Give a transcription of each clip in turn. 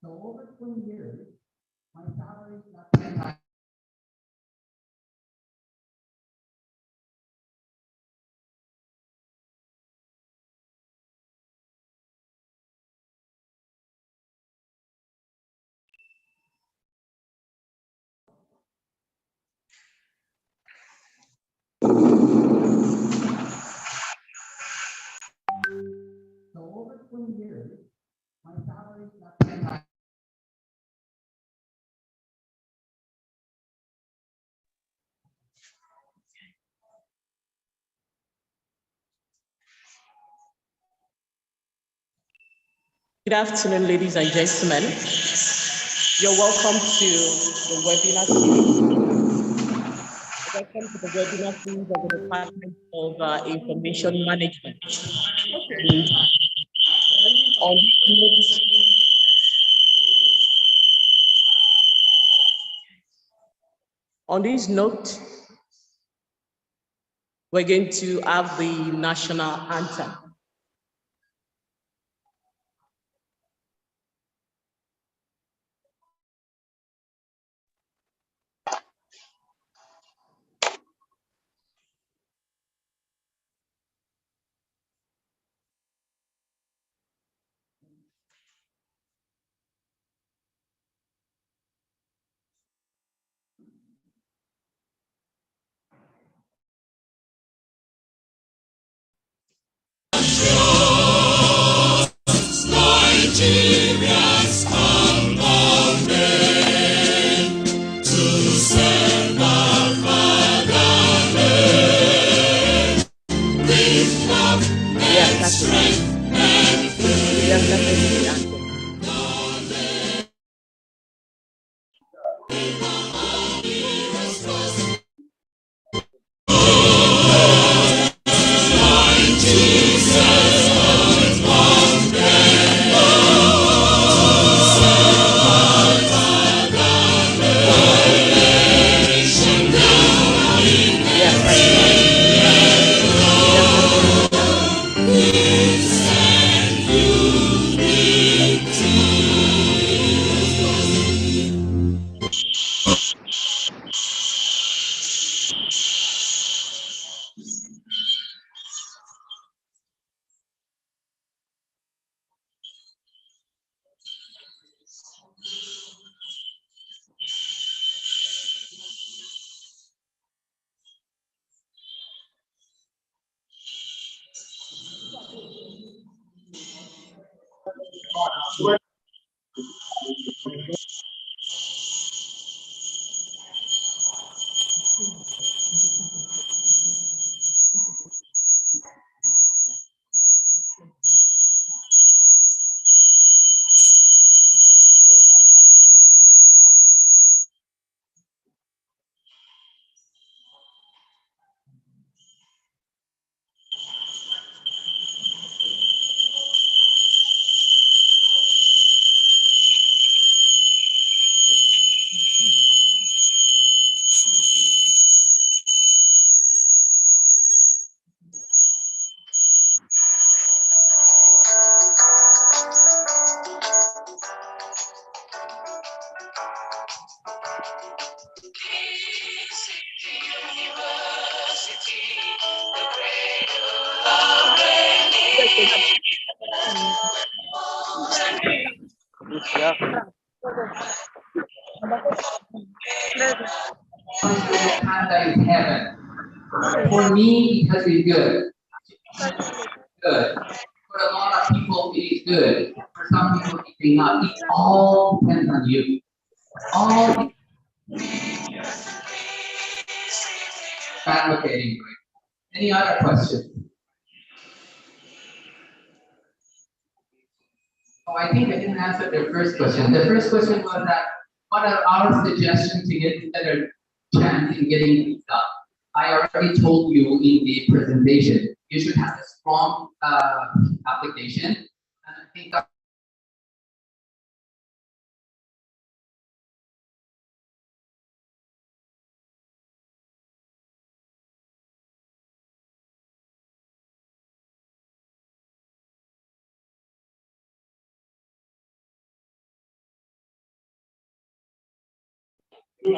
So over 20 years, my salary is not 10 times. So over 20 years, my salary is not 10 times. Good afternoon, ladies and gentlemen. You're welcome to the webinar series. Welcome to the webinar series of the Department of Information Management. On this note, we're going to have the national anthem. Nigeria's commandment to serve our fatherland with love and strength and faith. Canada is heaven. For me, it has been good. Good. For a lot of people, it is good. For some people, it may not. It all depends on you. All advocating. Any other questions? Oh, I think I didn't answer the first question. The first question was that what are our suggestions to get better chance in getting things done? I already told you in the presentation, you should have a strong application. And I think Good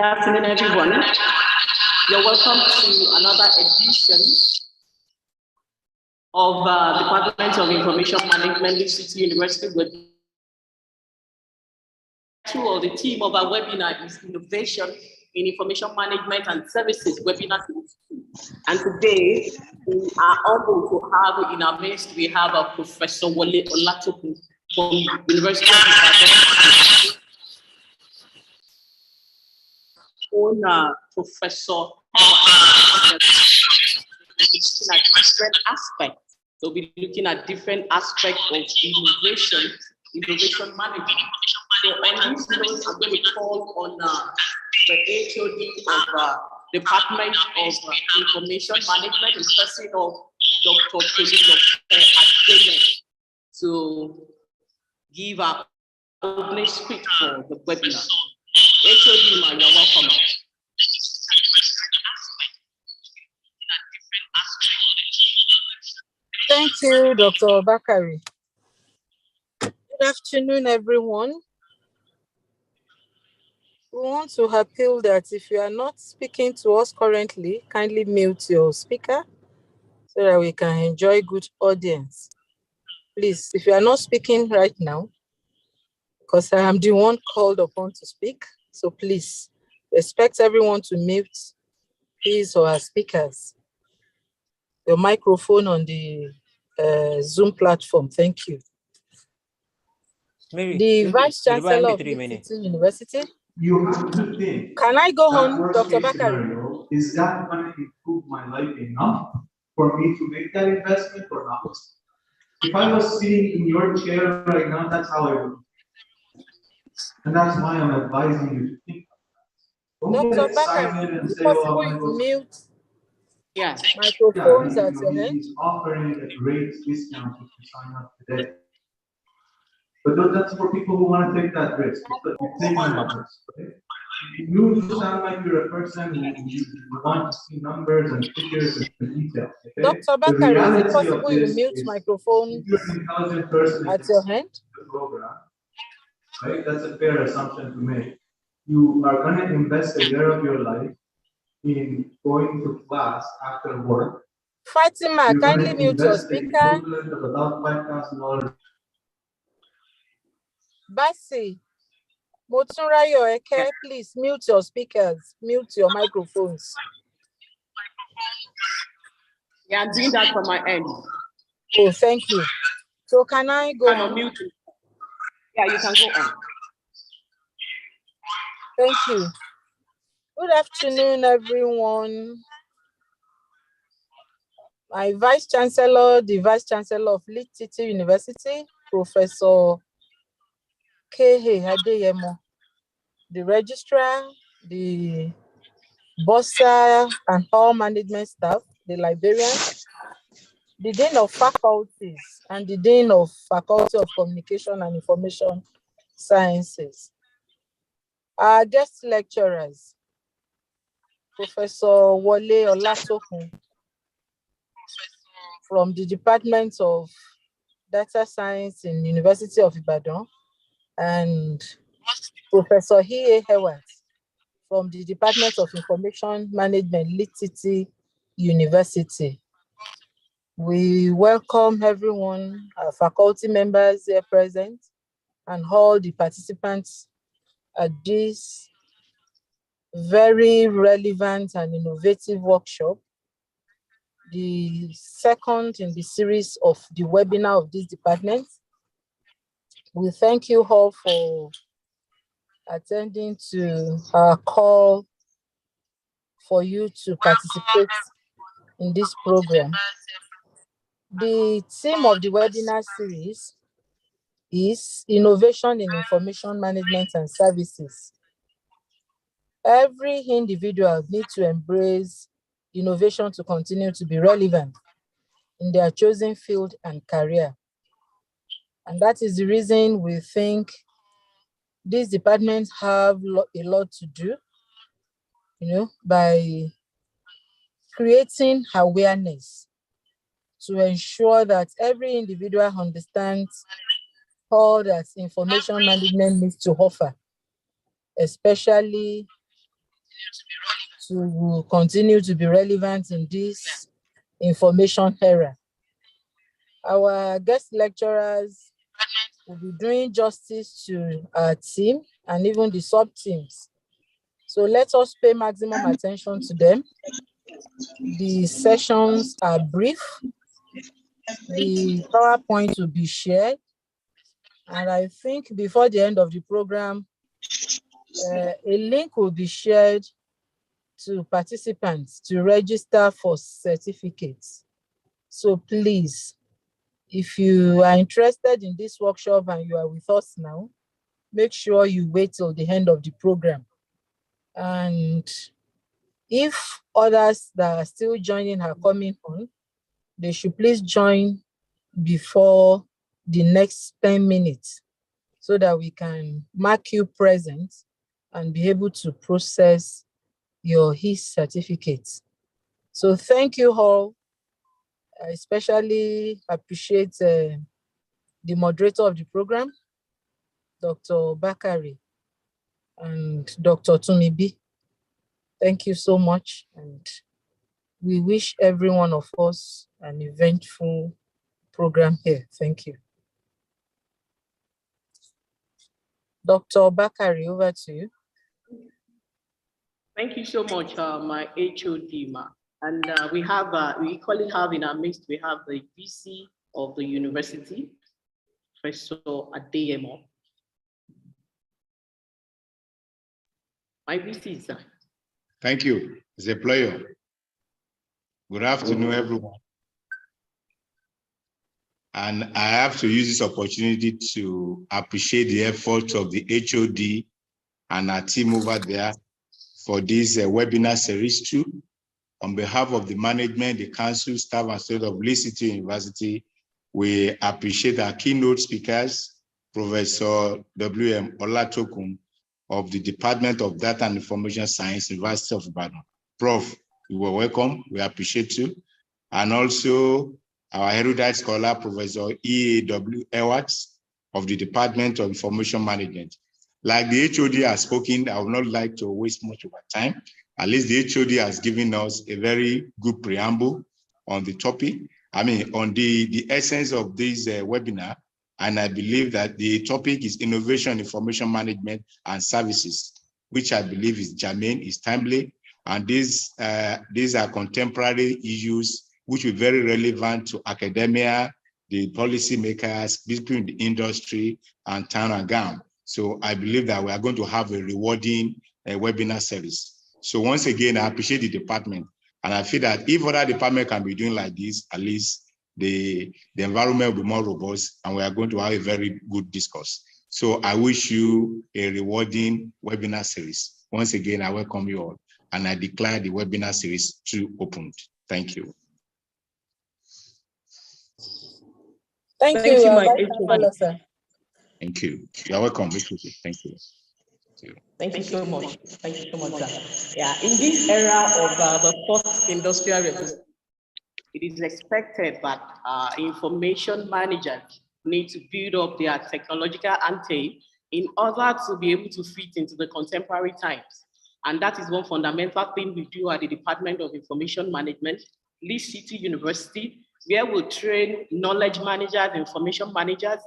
afternoon, everyone. You're welcome to another edition of Department of Information Management, Leeds City University. Or the theme of our webinar is Innovation in Information Management and Services webinar. And today, we are honored to have in our midst, we have a Professor Wole Olatokun from University of Ibadan. Professor Howard, looking at different aspects. They'll be looking at different aspects of innovation management. So on this note, I'm going to call on the HOD of Department of Information Management, in person of Dr. Tolu Adeyemo, to give our opening speech for the webinar. HOD, man, you're welcome. Thank you, Dr. Bakari. Good afternoon, everyone. We want to appeal that if you are not speaking to us currently, kindly mute your speaker so that we can enjoy good audience. Please, if you are not speaking right now, because I am the one called upon to speak, so please expect everyone to mute his or her speakers. Your microphone on the Zoom platform. Thank you. Maybe The Vice Chancellor of 3 Leeds minutes. City University. You have to think. Can I go that on, worst Dr. case Bakari? scenario, is that going to improve my life enough for me to make that investment or not? If I was sitting in your chair right now, that's how I would. And that's why I'm advising you to think. Don't get Dr. Bakari, excited and is it say, possible oh, I you will. mute Yeah. microphones Yeah, at your hand? he's offering a great discount if you sign up today. But that's for people who want to take that risk. But you take that risk, right? You sound like you're a person who want to see numbers and figures and details. Okay? Dr. The Bakari, is it reality possible of you this mute is, microphones if you're an intelligent person at your hand? the program, right? That's a fair assumption to make. You are going to invest a year of your life in going to class after work. Fatima, You're kindly going to mute your invest the speaker. equivalent of about $5,000. Basi, Motunrayo Eke, please mute your speakers, mute your microphones. Yeah, I'm doing that from my end. Oh, thank you. So can I go Can on? unmute you. Yeah, you can go on. Thank you. Good afternoon, everyone. My Vice Chancellor, the Vice Chancellor of Leeds City University, Professor K.H. Adeyemo, the Registrar, the Bossa and all management staff, the librarians, the Dean of Faculties, and the Dean of Faculty of Communication and Information Sciences. Our guest lecturers, Professor Wole Olatokun from the Department of Data Science in University of Ibadan, and Professor Hiye Hewat from the Department of Information Management, Leeds City University. We welcome everyone, our faculty members here present, and all the participants at this very relevant and innovative workshop, the second in the series of the webinar of this department. We thank you all for attending to our call for you to participate in this program. The theme of the webinar series is innovation in information management and services. Every individual needs to embrace innovation to continue to be relevant in their chosen field and career. And that is the reason we think these departments have a lot to do, by creating awareness to ensure that every individual understands all that information management needs to offer, especially to continue to be relevant in this information era. Our guest lecturers will be doing justice to our team and even the sub-teams. So let us pay maximum attention to them. The sessions are brief. The PowerPoint will be shared. And I think before the end of the program, a link will be shared to participants to register for certificates. So please, if you are interested in this workshop and you are with us now, make sure you wait till the end of the program. And if others that are still joining are coming on, they should please join before the next 10 minutes so that we can mark you present and be able to process your HIS certificates. So thank you all. I especially appreciate the moderator of the program, Dr. Bakari and Dr. Tumibi. Thank you so much. And we wish every one of us an eventful program here. Thank you. Dr. Bakari, over to you. Thank you so much, my HOD, ma. And we equally have in our midst, we have the VC of the university, Professor Adeyemo. My VC, sir. Thank you. It's a pleasure. Good afternoon, everyone. And I have to use this opportunity to appreciate the efforts of the HOD and our team over there for this webinar series 2. On behalf of the management, the council, staff, and students of Lee City University, we appreciate our keynote speakers, Professor W.M. Olatokun of the Department of Data and Information Science, University of Ibadan. Prof, you were welcome. We appreciate you. And also our erudite scholar, Professor E.A.W. Edwards of the Department of Information Management. Like the HOD has spoken, I would not like to waste much of our time. At least the HOD has given us a very good preamble on the topic. On the essence of this webinar. And I believe that the topic is innovation, information management, and services, which I believe is germane, is timely. And these are contemporary issues which are very relevant to academia, the policymakers, between the industry, and town and gown. So I believe that we are going to have a rewarding webinar service. So once again, I appreciate the department. And I feel that if other department can be doing like this, at least the environment will be more robust and we are going to have a very good discourse. So I wish you a rewarding webinar series. Once again, I welcome you all. And I declare the webinar series 2 opened. Thank you. Thank you, my sir. Thank you. You're welcome. Thank you. Thank you so much. Thank you so much, sir. Yeah, in this era of the 4th industrial revolution, it is expected that information managers need to build up their technological ante in order to be able to fit into the contemporary times. And that is one fundamental thing we do at the Department of Information Management, Lee City University, where we train knowledge managers, information managers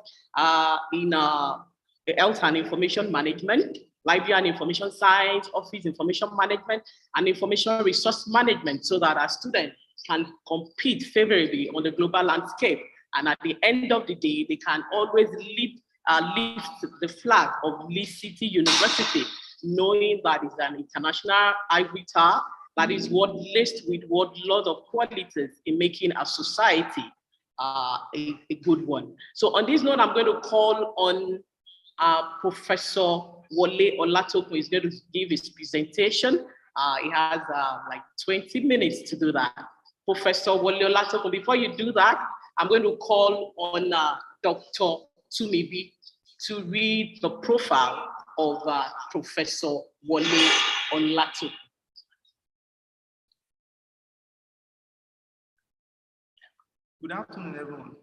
in health and information management, library and information science, office information management, and information resource management, so that our students can compete favorably on the global landscape. And at the end of the day, they can always lift the flag of Lee City University, knowing that it's an international ivory tower that is laced with lot of qualities in making a society a good one. So on this note, I'm going to call on Professor Wole Olatokun. He's going to give his presentation. He has like 20 minutes to do that. Professor Wole Olatokun, before you do that, I'm going to call on Dr. Tumibi to read the profile of Professor Wole Olatokun. Good afternoon, everyone.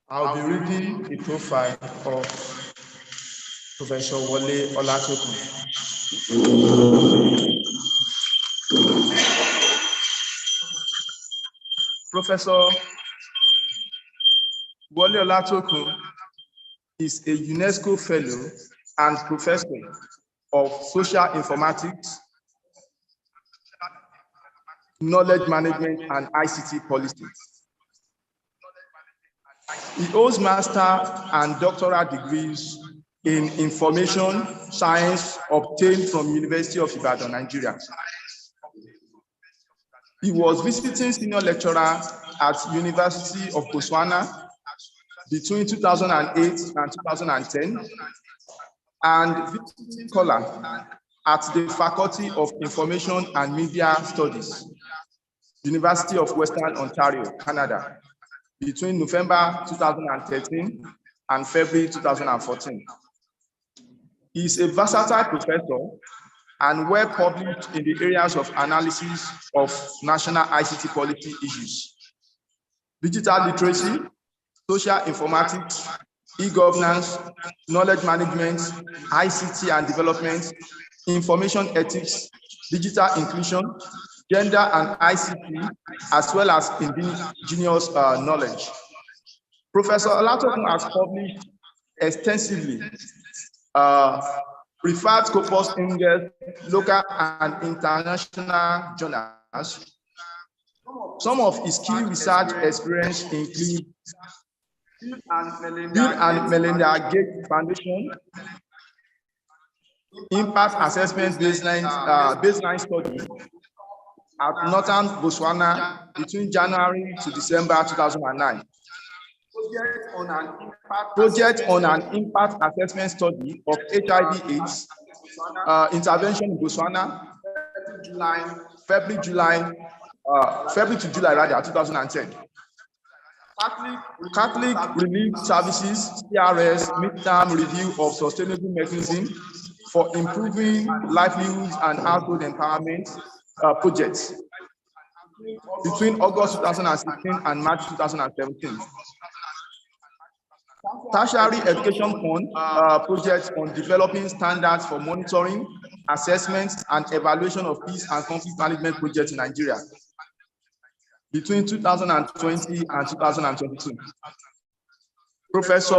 I'll be reading the profile of Professor Wole Olatokun. Professor Wole Olatokun is a UNESCO Fellow and Professor of Social Informatics, Knowledge Management, and ICT Policy. He holds master and doctoral degrees in information science obtained from University of Ibadan, Nigeria. He was visiting senior lecturer at University of Botswana between 2008 and 2010, and visiting scholar at the Faculty of Information and Media Studies, University of Western Ontario, Canada, between November 2013 and February 2014. He is a versatile professor and well published in the areas of analysis of national ICT policy issues, digital literacy, social informatics, e-governance, knowledge management, ICT and development, information ethics, digital inclusion, gender and ICT, as well as indigenous knowledge. Professor Olatokun has published extensively, preferred Scopus Index, local and international journals. Some of his key research experience include Bill and Melinda Gates Foundation, Impact Assessment Baseline Study at Northern Botswana between January to December 2009. Project on an impact assessment study of HIV/AIDS intervention in Botswana, February to July 2010. Catholic Relief Services, CRS, midterm review of sustainable mechanism for improving livelihoods and household empowerment projects between August 2016 and March 2017. Tertiary Education Fund project on developing standards for monitoring, assessment, and evaluation of peace and conflict management projects in Nigeria between 2020 and 2022. Professor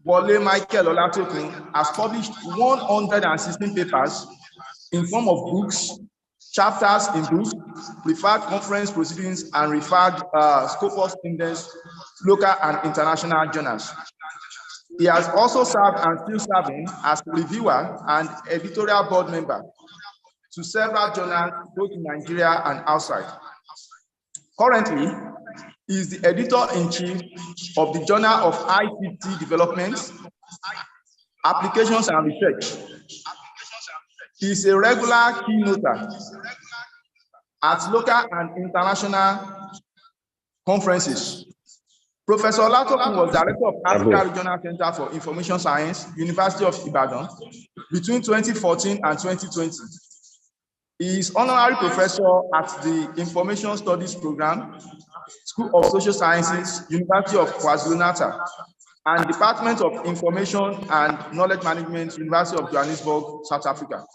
Wole Michael Olatokun has published 116 papers in form of books, chapters in books, referred conference proceedings, and referred Scopus Index, local and international journals. He has also served and still serving as reviewer and editorial board member to several journals both in Nigeria and outside. Currently, he is the editor-in-chief of the Journal of ICT Development, Applications and Research. He is a regular keynoter at local and international conferences. Professor Olatokun was director of Africa Regional Center for Information Science, University of Ibadan, between 2014 and 2020. He is honorary professor at the Information Studies Program, School of Social Sciences, University of KwaZulu-Natal, and Department of Information and Knowledge Management, University of Johannesburg, South Africa.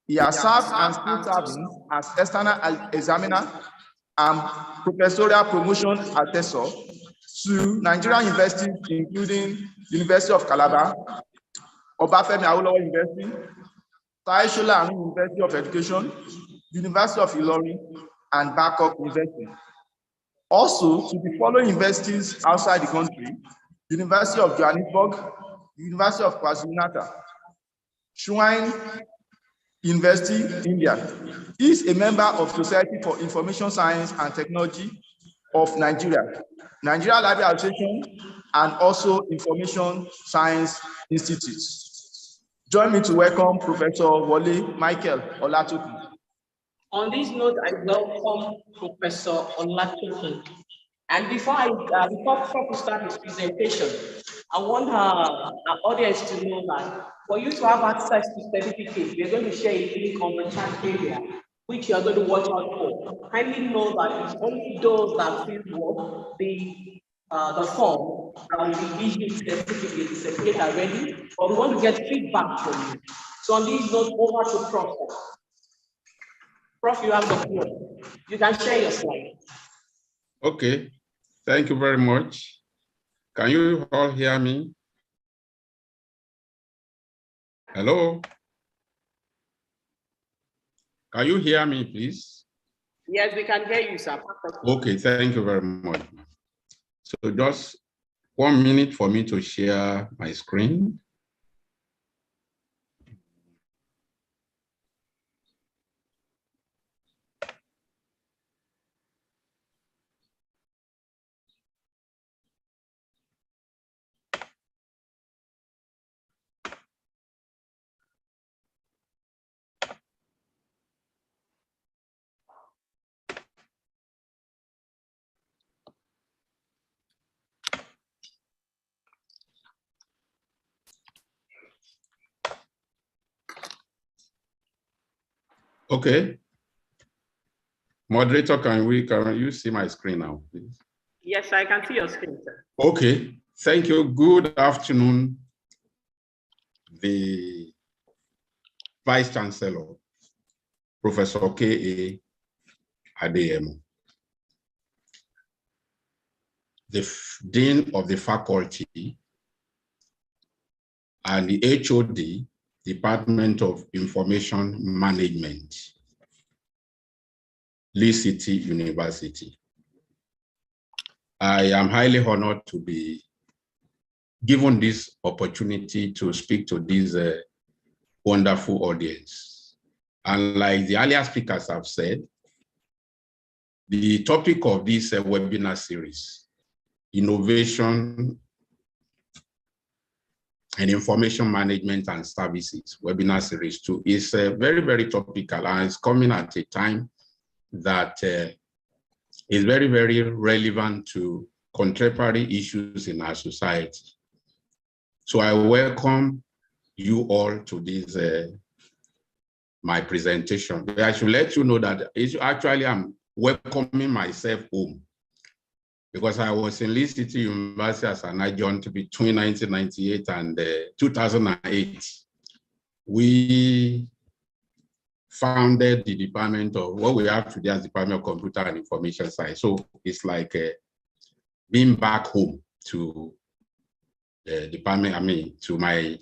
He has served and still serving as external examiner and professorial promotion assessor to Nigerian universities, including University of Calabar, Obafemi Awolowo University, Tai Sola University of Education, University of Ilorin, and Babcock University. Also to the following universities outside the country: University of Johannesburg, University of KwaZulu-Natal, Shrine University, India. He is a member of Society for Information Science and Technology of Nigeria, Nigeria Library Association, and also Information Science Institute. Join me to welcome Professor Wole Michael Olatokunbo. On this note, I welcome Professor Olatokunbo. And before Prof start his presentation, I want our audience to know that for you to have access to certificates, we're going to share a link on the chat area, which you are going to watch out for. Kindly know that it's only those that fill the form that will be issued certificate. The certificates are ready, but we want to get feedback from you. So on this note, over to Prof. Prof, you have the floor. You can share your slide. Okay, thank you very much. Can you all hear me? Hello? Can you hear me, please? Yes, we can hear you, sir. Okay, thank you very much. So just 1 minute for me to share my screen. Okay. Moderator, can you see my screen now, please? Yes, I can see your screen, sir. Okay, thank you. Good afternoon, the Vice Chancellor, Professor K.A. Adeyemo, the Dean of the Faculty, and the HOD, Department of Information Management, Lee City University. I am highly honored to be given this opportunity to speak to this wonderful audience. And like the earlier speakers have said, the topic of this webinar series, Innovation and Information Management and Services, webinar series 2, is very, very topical, and it's coming at a time that is very, very relevant to contemporary issues in our society. So I welcome you all to this, my presentation. I should let you know that actually I'm welcoming myself home, because I was in Lee City University as an adjunct between 1998 and 2008. We founded the department of what we have today as Department of Computer and Information Science. So it's like being back home to the department, to my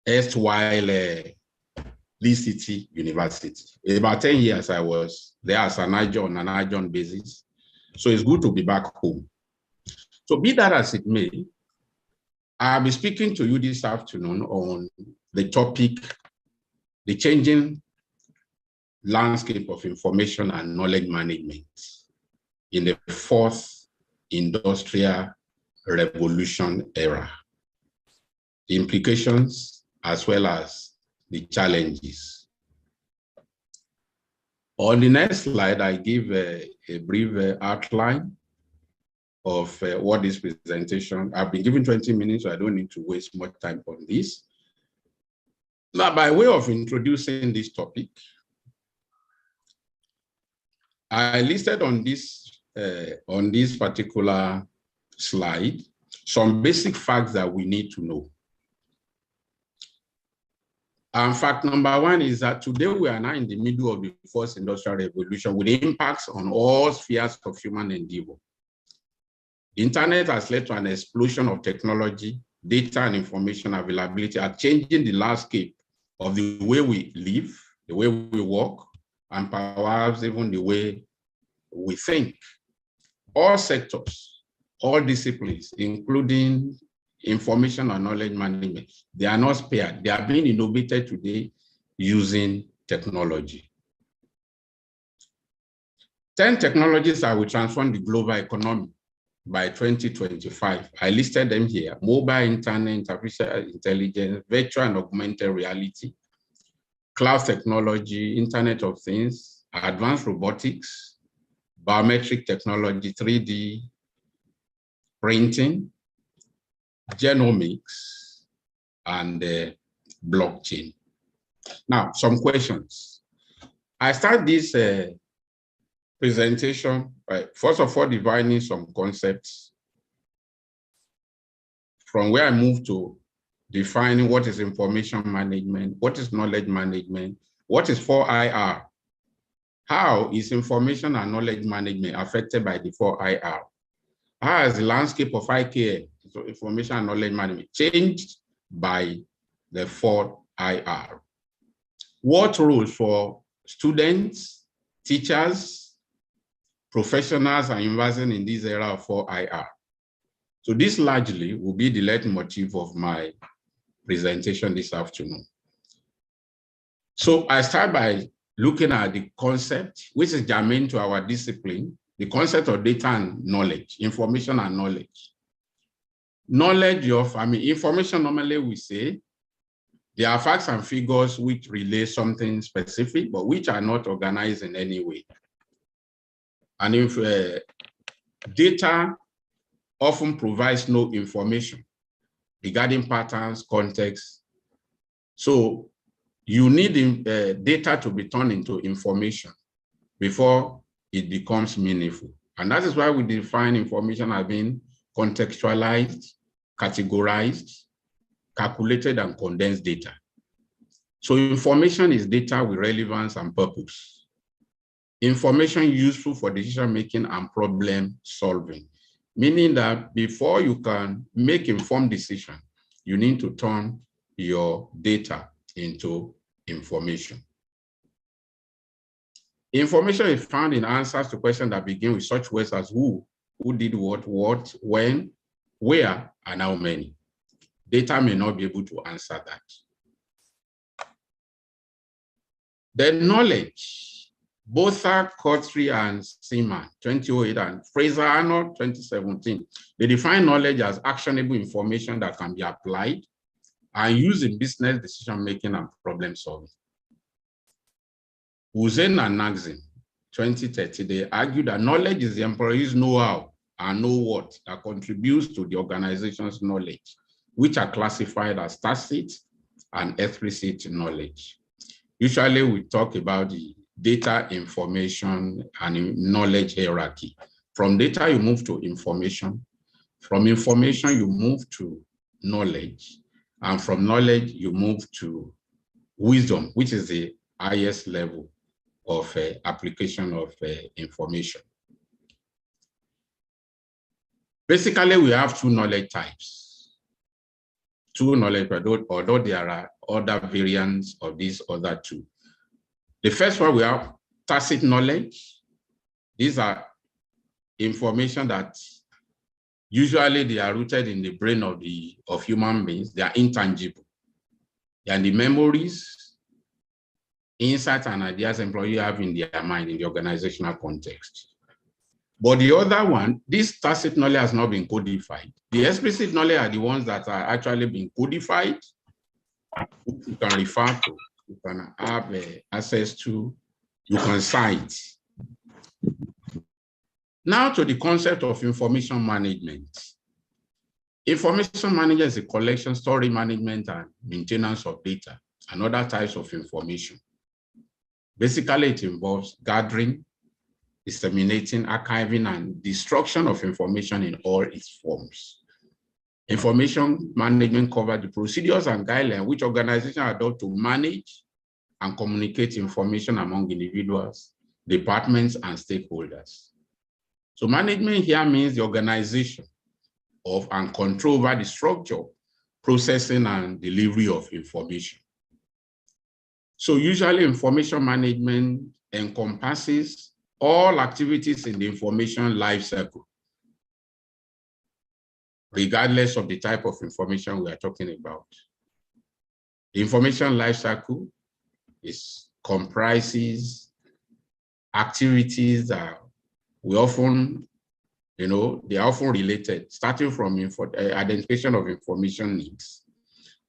erstwhile Lee City University. About 10 years I was there as an adjunct on an adjunct basis. So it's good to be back home. So be that as it may, I'll be speaking to you this afternoon on the topic, the changing landscape of information and knowledge management in the fourth industrial revolution era. The implications as well as the challenges. On the next slide, I give a brief outline of what this presentation. I've been given 20 minutes, so I don't need to waste much time on this. Now, by way of introducing this topic, I listed on this particular slide some basic facts that we need to know. And fact number one is that today we are now in the middle of the fourth industrial revolution with impacts on all spheres of human endeavor. The internet has led to an explosion of technology, data and information availability are changing the landscape of the way we live, the way we work, and perhaps even the way we think. All sectors, all disciplines, including information and knowledge management, they are not spared. They are being innovated today using technology. 10 technologies that will transform the global economy by 2025. I listed them here: mobile internet, artificial intelligence, virtual and augmented reality, cloud technology, Internet of Things, advanced robotics, biometric technology, 3D printing, genomics, and blockchain. Now, some questions. I start this presentation by, first of all, defining some concepts, from where I move to defining what is information management, what is knowledge management, what is 4IR, how is information and knowledge management affected by the 4IR, how has the landscape of IKM, so information and knowledge management, changed by the 4IR, what roles for students, teachers, professionals are investing in this era of 4IR. So this largely will be the leitmotif of my presentation this afternoon. So I start by looking at the concept, which is germane to our discipline, the concept of data and knowledge, information and knowledge. Knowledge of, information normally we say, there are facts and figures which relay something specific, but which are not organized in any way. And if data often provides no information regarding patterns, context. So you need data to be turned into information before it becomes meaningful. And that is why we define information as being contextualized, categorized, calculated, and condensed data. So information is data with relevance and purpose. Information useful for decision-making and problem solving, meaning that before you can make informed decision, you need to turn your data into information. Information is found in answers to questions that begin with such words as who did what, when, where, and how many. Data may not be able to answer that. The knowledge, Botha, Kotri, and Seaman, 2008, and Fraser-Arnold, 2017, they define knowledge as actionable information that can be applied and used in business decision-making and problem-solving. Hussain and Nazim, 2030, they argue that knowledge is the employee's know-how and know-what that contributes to the organization's knowledge, which are classified as tacit and explicit knowledge. Usually we talk about the data, information, and knowledge hierarchy. From data, you move to information. From information, you move to knowledge. And from knowledge, you move to wisdom, which is the highest level of application of information. Basically, we have two knowledge types. Two knowledge, although there are other variants of these other two. The first one, we have tacit knowledge. These are information that usually they are rooted in the brain of human beings. They are intangible. They are the memories, insights, and ideas employees have in their mind in the organizational context. But the other one, this tacit knowledge has not been codified. The explicit knowledge are the ones that are actually being codified, which you can refer to, you can have access to, you can cite. Now to the concept of information management. Information management is a collection, storage management, and maintenance of data and other types of information. Basically, it involves gathering, disseminating, archiving, and destruction of information in all its forms. Information management covers the procedures and guidelines which organizations adopt to manage and communicate information among individuals, departments, and stakeholders. So management here means the organization of and control over the structure, processing, and delivery of information. So usually information management encompasses all activities in the information lifecycle, regardless of the type of information we are talking about. The information lifecycle comprises activities that we often, they are often related, starting from identification of information needs,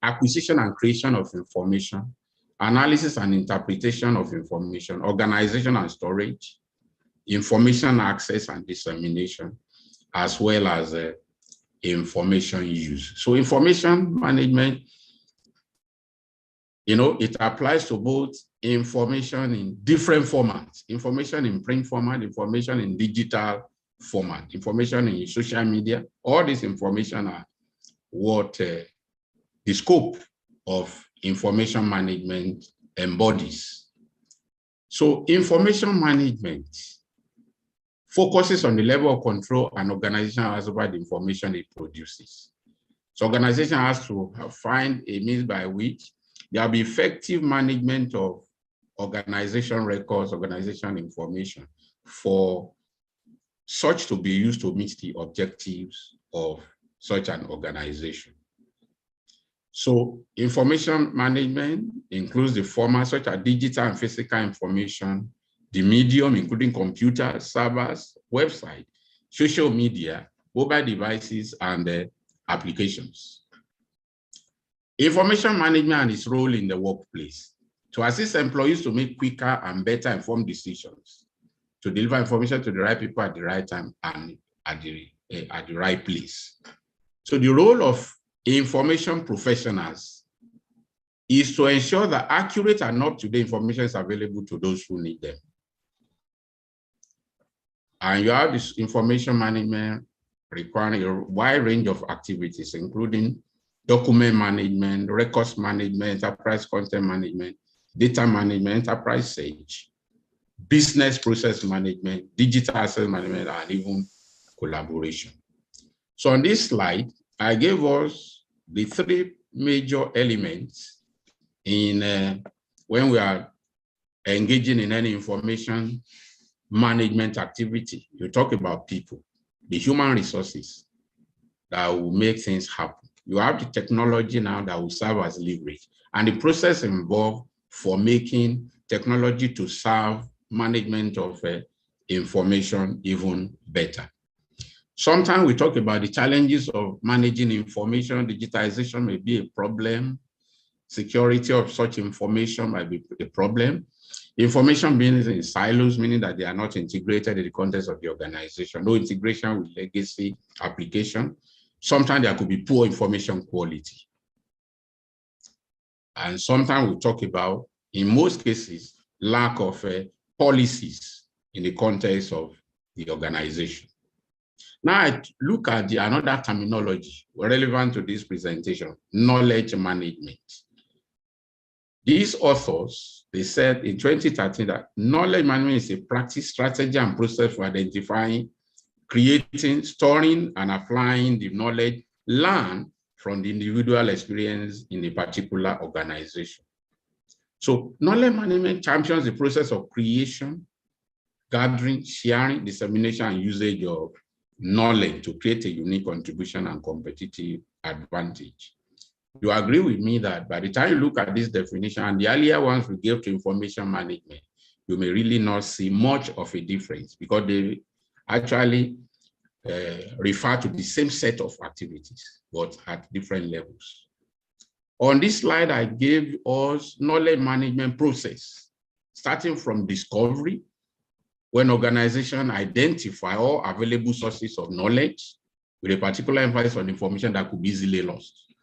acquisition and creation of information, analysis and interpretation of information, organization and storage, information access and dissemination, as well as information use. So information management, it applies to both information in different formats, information in print format, information in digital format, information in social media. All this information are what the scope of information management embodies. So information management focuses on the level of control an organization has over the information it produces. So organization has to find a means by which there will be effective management of organization records, organization information for such to be used to meet the objectives of such an organization. So information management includes the formats such as digital and physical information, the medium, including computers, servers, website, social media, mobile devices, and applications. Information management and its role in the workplace to assist employees to make quicker and better informed decisions, to deliver information to the right people at the right time and at the right place. So the role of information professionals is to ensure that accurate and up-to-date information is available to those who need them. And you have this information management requiring a wide range of activities, including document management, records management, enterprise content management, data management, enterprise sage, business process management, digital asset management, and even collaboration. So on this slide, I gave us the three major elements in when we are engaging in any information management activity. You talk about people, the human resources that will make things happen. You have the technology now that will serve as leverage, and the process involved for making technology to serve management of information even better. Sometimes we talk about the challenges of managing information. Digitization may be a problem. Security of such information might be a problem. Information being in silos, meaning that they are not integrated in the context of the organization. No integration with legacy application. Sometimes there could be poor information quality. And sometimes we talk about, in most cases, lack of policies in the context of the organization. Now I look at another terminology relevant to this presentation, knowledge management. These authors, they said in 2013 that knowledge management is a practice, strategy, and process for identifying, creating, storing, and applying the knowledge learned from the individual experience in a particular organization. So knowledge management champions the process of creation, gathering, sharing, dissemination, and usage of knowledge to create a unique contribution and competitive advantage. You agree with me that by the time you look at this definition and the earlier ones we gave to information management, you may really not see much of a difference because they actually refer to the same set of activities, but at different levels. On this slide, I gave us knowledge management process, starting from discovery, when organizations identify all available sources of knowledge with a particular emphasis on information that could be easily lost.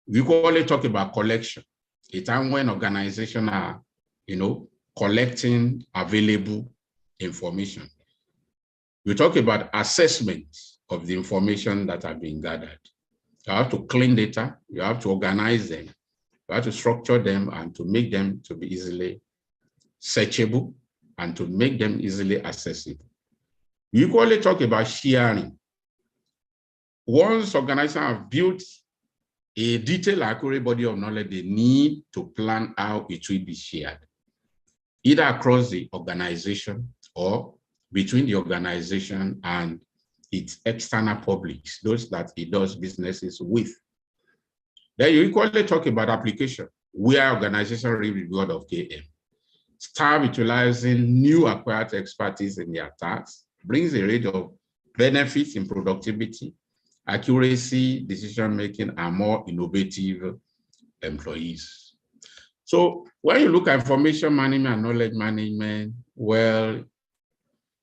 We usually talk about collection, a time when organizations are, collecting available information. We talk about assessment of the information that are being gathered. You have to clean data, you have to organize them, you have to structure them and to make them to be easily searchable and to make them easily accessible. We equally talk about sharing. Once organizations have built a detailed, accurate body of knowledge, they need to plan how it will be shared, either across the organization or between the organization and its external publics, those that it does businesses with. Then you equally talk about application. where organization reap the reward of KM. Staff utilizing new acquired expertise in their tasks brings a range of benefits in productivity, accuracy, decision-making, and more innovative employees. So when you look at information management and knowledge management, well,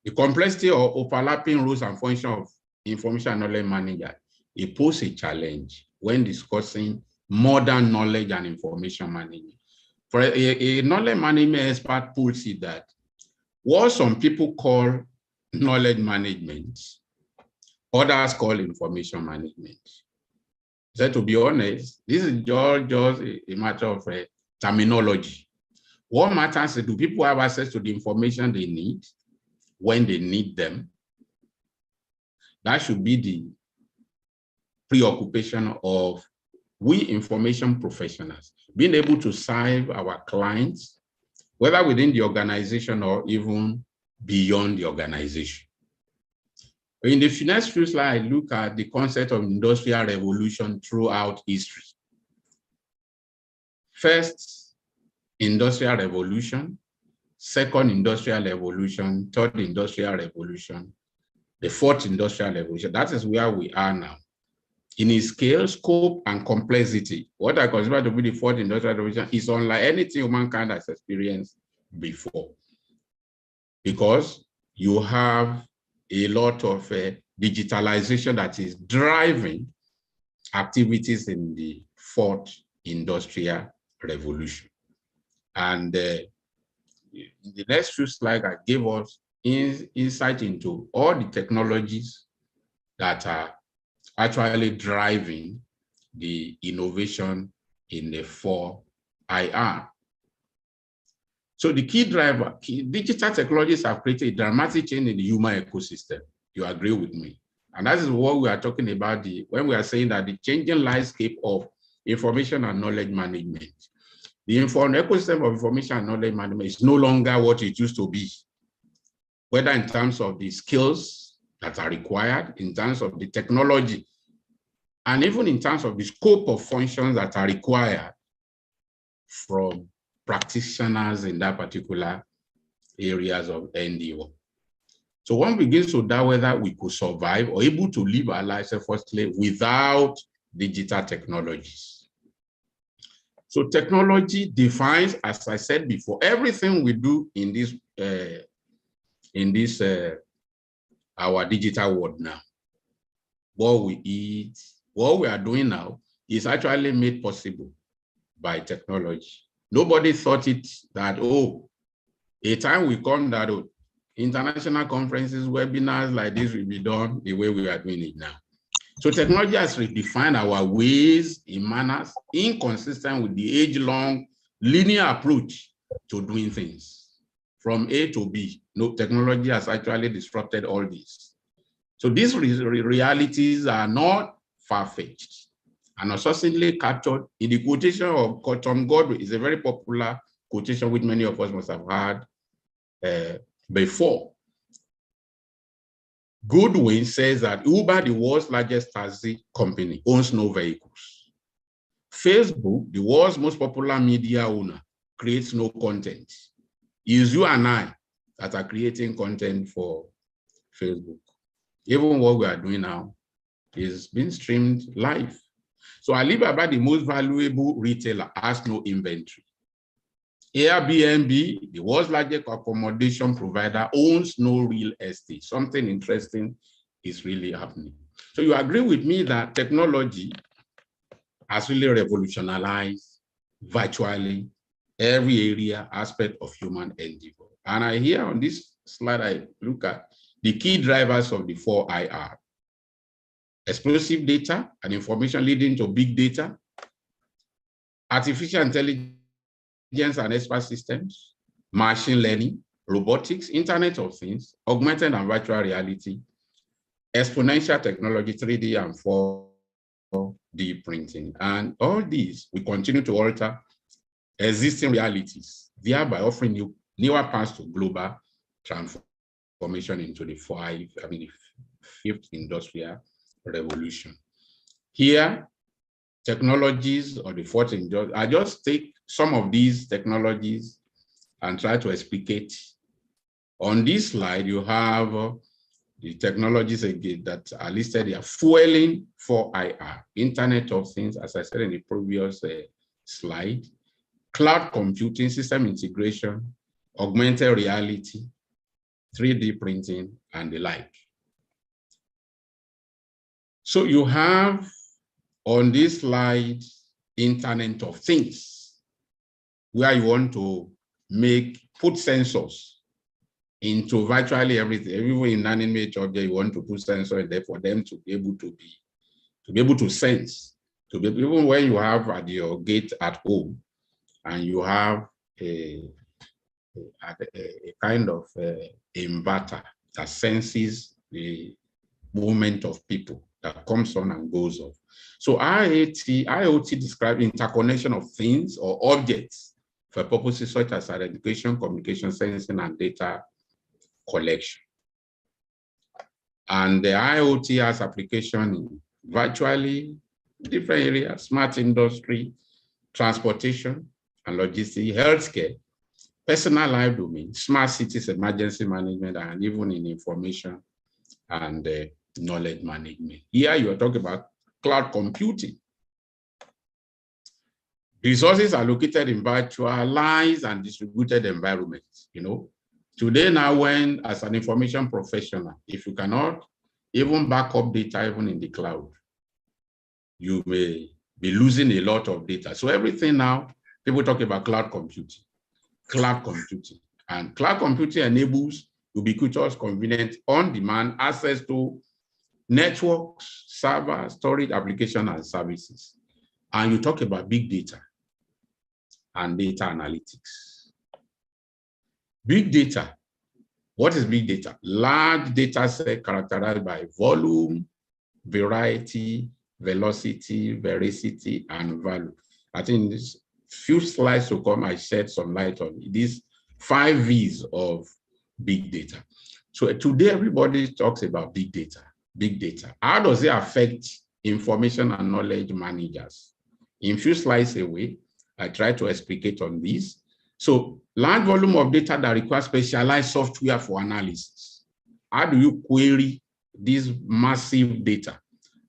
the complexity or overlapping roles and functions of information and knowledge manager, it poses a challenge when discussing modern knowledge and information management. For a knowledge management expert puts it that what some people call knowledge management, others call information management. So to be honest, this is just a matter of terminology. What matters is, do people have access to the information they need when they need them? That should be the preoccupation of we information professionals, being able to serve our clients, whether within the organization or even beyond the organization. In the next few slides, I look at the concept of industrial revolution throughout history. First, industrial revolution, second industrial revolution, third industrial revolution, the fourth industrial revolution. That is where we are now. In its scale, scope, and complexity, what I consider to be the fourth industrial revolution is unlike anything humankind has experienced before. Because you have a lot of digitalization that is driving activities in the fourth industrial revolution. And in the next few slides, I gave us insight into all the technologies that are actually driving the innovation in the 4IR. So the key driver, digital technologies have created a dramatic change in the human ecosystem. You agree with me? And that is what we are talking about when we are saying that the changing landscape of information and knowledge management. The ecosystem of information and knowledge management is no longer what it used to be, whether in terms of the skills that are required, in terms of the technology, and even in terms of the scope of functions that are required from practitioners in that particular areas of NDO. So one begins to doubt whether we could survive or able to live our lives effortlessly without digital technologies. So technology defines, as I said before, everything we do in this our digital world now. What we eat, what we are doing now is actually made possible by technology. Nobody thought it that, oh, a time will come that international conferences, webinars like this will be done the way we are doing it now. So technology has redefined our ways in manners, inconsistent with the age-long linear approach to doing things. From A to B, no, technology has actually disrupted all this. So these realities are not far-fetched and are succinctly captured in the quotation of Tom Godwin. Is a very popular quotation which many of us must have heard before. Goodwin says that Uber, the world's largest taxi company, owns no vehicles. Facebook, the world's most popular media owner, creates no content. It's you and I that are creating content for Facebook. Even what we are doing now is being streamed live. So Alibaba, the most valuable retailer, has no inventory. Airbnb, the world's largest accommodation provider, owns no real estate. Something interesting is really happening. So you agree with me that technology has really revolutionized virtually every area, aspect of human endeavor. And I here on this slide, I look at the key drivers of the 4IR. Explosive data and information leading to big data, artificial intelligence and expert systems, machine learning, robotics, Internet of Things, augmented and virtual reality, exponential technology, 3D and 4D printing. And all these will continue to alter existing realities, thereby offering newer paths to global transformation into the fifth industrial revolution. Here, technologies or the fourth industrial. I just take some of these technologies and try to explicate. On this slide, you have the technologies again that are listed here. Fueling for IR, Internet of Things, as I said in the previous slide, cloud computing, system integration, augmented reality, 3D printing, and the like. So you have on this slide, Internet of Things, where you want to put sensors into virtually everything. Everywhere in inanimate object, you want to put sensors in there for them to be able to sense, even when you have at your gate at home, and you have a kind of inverter that senses the movement of people that comes on and goes off. So IoT describes interconnection of things or objects for purposes such as identification, communication, sensing, and data collection. And the IoT has application in virtually different areas: smart industry, transportation and logistics, healthcare, personal life domain, smart cities, emergency management, and even in information and knowledge management. Here you are talking about cloud computing. Resources are located in virtualized and distributed environments. Today now, when as an information professional, if you cannot even back up data even in the cloud, you may be losing a lot of data. So everything now, people talk about cloud computing. And cloud computing enables ubiquitous, convenient, on-demand access to networks, server, storage, application, and services. And you talk about big data and data analytics. Big data. What is big data? Large data set characterized by volume, variety, velocity, veracity, and value. I think this few slides to come, I shed some light on these 5 V's of big data. So today, everybody talks about big data. Big data. How does it affect information and knowledge managers? In few slides away, I try to explicate on this. So large volume of data that requires specialized software for analysis. How do you query this massive data?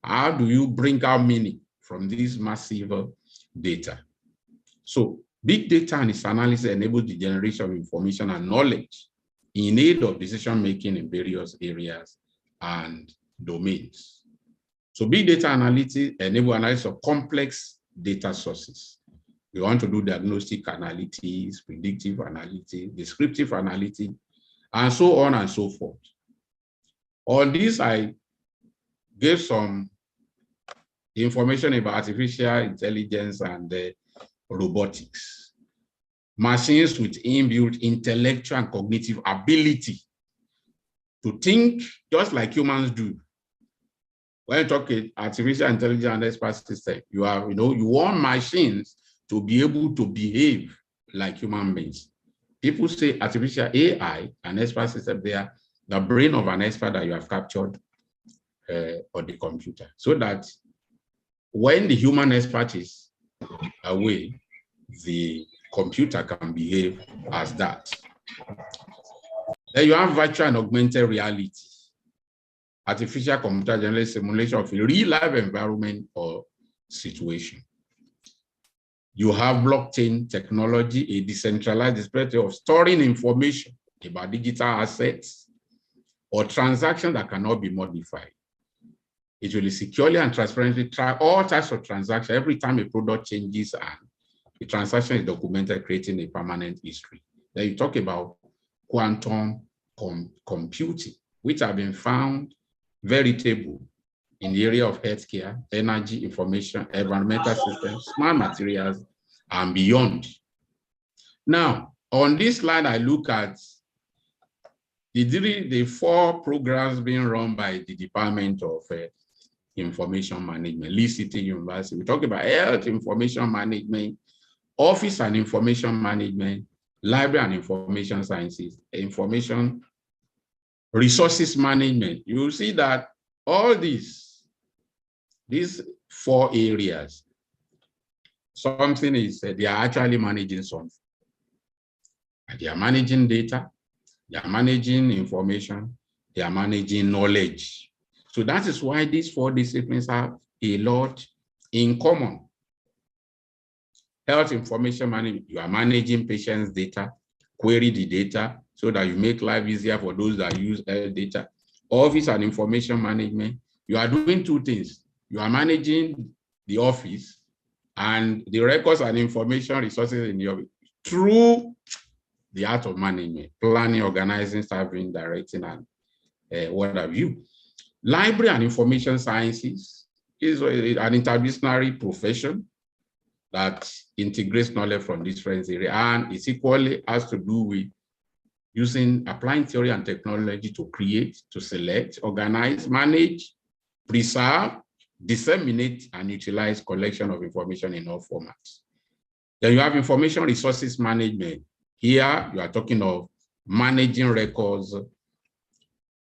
How do you bring out meaning from this massive data? So big data and its analysis enables the generation of information and knowledge in aid of decision-making in various areas and domains. So big data analytics enable analysis of complex data sources. We want to do diagnostic analytics, predictive analytics, descriptive analytics, and so on and so forth. On this, I gave some information about artificial intelligence and robotics. Machines with inbuilt intellectual and cognitive ability to think just like humans do. When you talk artificial intelligence and expert system, you want machines to be able to behave like human beings. People say artificial AI and expert system, they are the brain of an expert that you have captured on the computer, so that when the human expert is away, the computer can behave as that. Then you have virtual and augmented reality. Artificial computer generated simulation of a real-life environment or situation. You have blockchain technology, a decentralized display of storing information about digital assets or transactions that cannot be modified. It will securely and transparently track all types of transactions every time a product changes and the transaction is documented, creating a permanent history. Then you talk about quantum computing, which have been found veritable in the area of healthcare, energy, information, environmental systems, smart materials, and beyond. Now, on this slide, I look at the 4 programs being run by the Department of Information Management, Lee City University. We talk about health information management, office and information management, library and information sciences, information resources management. You will see that all these 4 areas something is, they are actually managing something. And they are managing data, they are managing information, they are managing knowledge. So that is why these four disciplines have a lot in common. Health information management, you are managing patients' data, query the data so that you make life easier for those that use health data. Office and information management, you are doing two things. You are managing the office and the records and information resources in the office through the art of management, planning, organizing, serving, directing, and what have you. Library and information sciences is an interdisciplinary profession that integrates knowledge from different areas, and it equally has to do with applying theory and technology to create, to select, organize, manage, preserve, disseminate, and utilize collection of information in all formats. Then you have information resources management. Here, you are talking of managing records,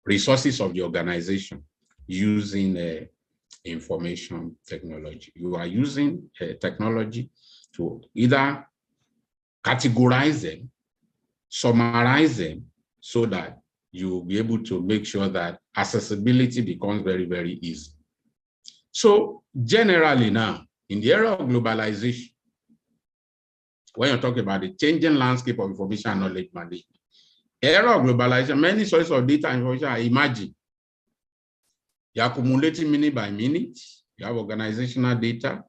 resources of the organization using information technology. You are using technology to either categorize them, summarize them, so that you will be able to make sure that accessibility becomes very, very easy. So generally now, in the era of globalization, when you're talking about the changing landscape of information and knowledge management, era of globalization, many sources of data and information are emerging. You're accumulating minute by minute. You have organizational data,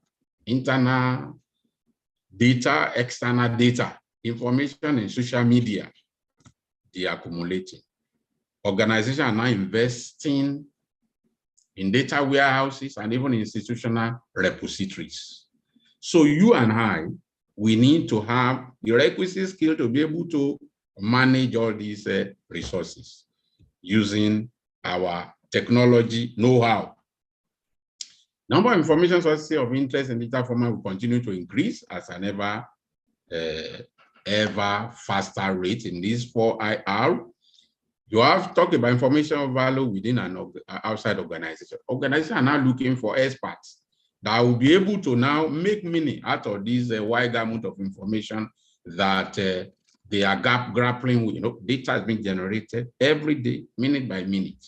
internal data, external data, information in social media, they are accumulating. Organizations are now investing in data warehouses and even institutional repositories. So you and I, we need to have the requisite skill to be able to manage all these resources using our technology know-how. Number of information sources of interest in data format will continue to increase as an ever faster rate in these 4 IR. You have talked about information of value within an outside organization. Organizations are now looking for experts that will be able to now make meaning out of this wide gamut of information that they are grappling with. You know, data is being generated every day, minute by minute.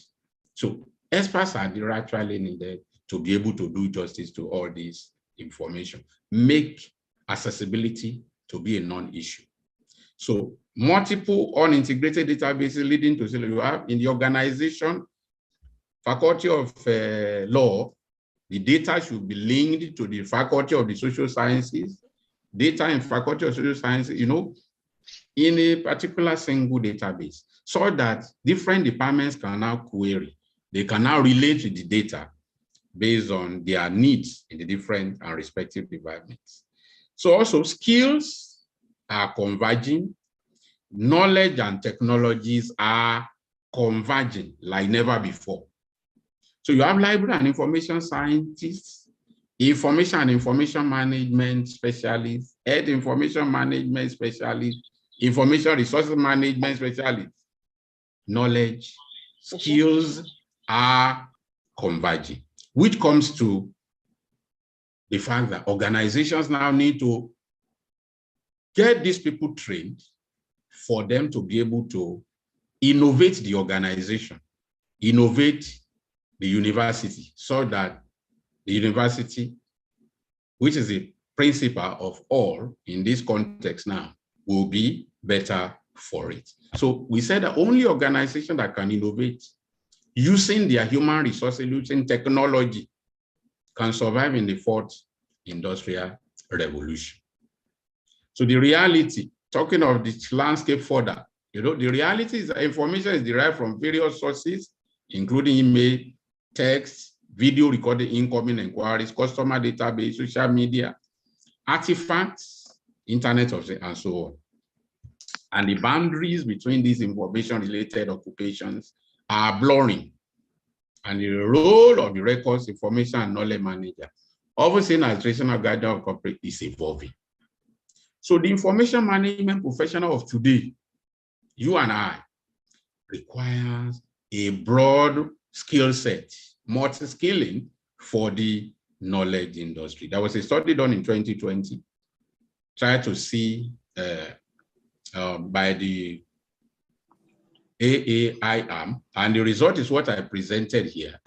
So experts are actually needed to be able to do justice to all this information, make accessibility to be a non-issue. So multiple unintegrated databases leading to, you have in the organization, faculty of law, the data should be linked to the faculty of the social sciences, data in faculty of social sciences, you know, in a particular single database, so that different departments can now query. They can now relate to the data based on their needs in the different and respective departments. So also skills are converging, knowledge and technologies are converging like never before. So you have library and information scientists, information and information management specialists, health information management specialists, information resources management specialists. Knowledge, skills are converging, which comes to the fact that organizations now need to get these people trained for them to be able to innovate the organization, innovate the university, so that the university, which is the principal of all in this context now, will be better for it. So we said that only organizations that can innovate using their human resources, using technology, can survive in the 4th industrial revolution. So the reality, talking of the landscape further, you know, the reality is that information is derived from various sources, including email, text, video recording incoming inquiries, customer database, social media, artifacts, Internet of Things, and so on. And the boundaries between these information-related occupations are blurring. And the role of the records, information, and knowledge manager, often seen as traditional guardian of corporate, is evolving. So the information management professional of today, you and I, requires a broad skill set, multi-skilling for the knowledge industry. There was a study done in 2020, tried to see by the AAIM, and the result is what I presented here.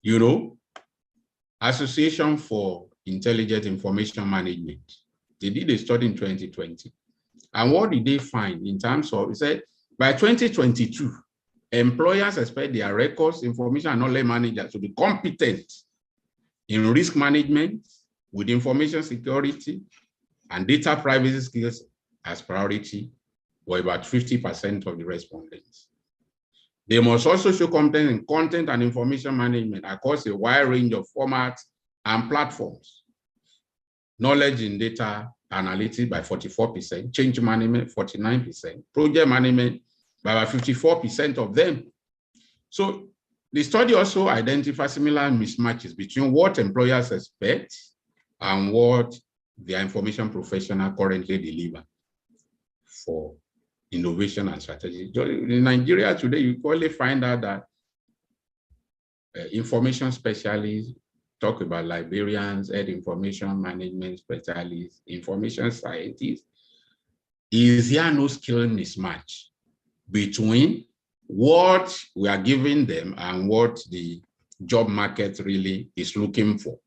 You know, Association for Intelligent Information Management. They did a study in 2020. And what did they find in terms of, it said, by 2022, employers expect their records, information, and knowledge managers to be competent in risk management with information security and data privacy skills as priority, were about 50% of the respondents. They must also show competence in content and information management across a wide range of formats and platforms. Knowledge in data analytics by 44%, change management 49%, project management by about 54% of them. So the study also identifies similar mismatches between what employers expect and what their information professionals currently deliver for innovation and strategy. In Nigeria today, you probably find out that information specialists talk about librarians, head information management specialists, information scientists. Is there no skill mismatch between what we are giving them and what the job market really is looking for?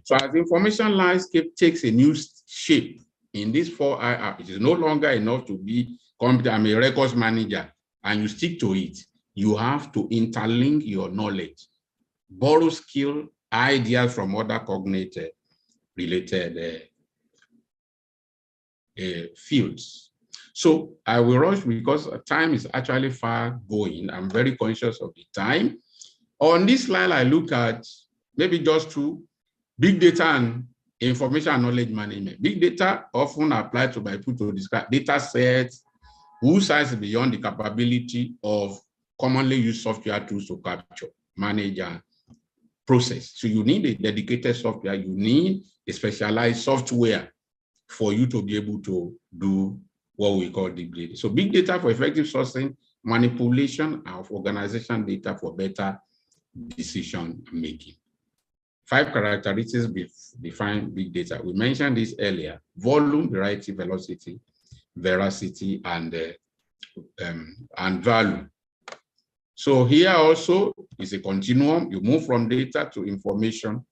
So as the information landscape takes a new shape in this 4IR, it is no longer enough to be competent. I'm a records manager and you stick to it. You have to interlink your knowledge, borrow skill, ideas from other cognitive related fields. So I will rush because time is actually far going. I'm very conscious of the time. On this slide, I look at maybe just two: big data and information and knowledge management. Big data often applied to by people to describe data sets whose size is beyond the capability of commonly used software tools to capture, manage, and process. So you need a dedicated software, you need a specialized software for you to be able to do what we call big data. So big data for effective sourcing, manipulation of organization data for better decision making. 5 characteristics define big data. We mentioned this earlier: volume, variety, velocity, veracity, and value. So here also is a continuum. You move from data to information,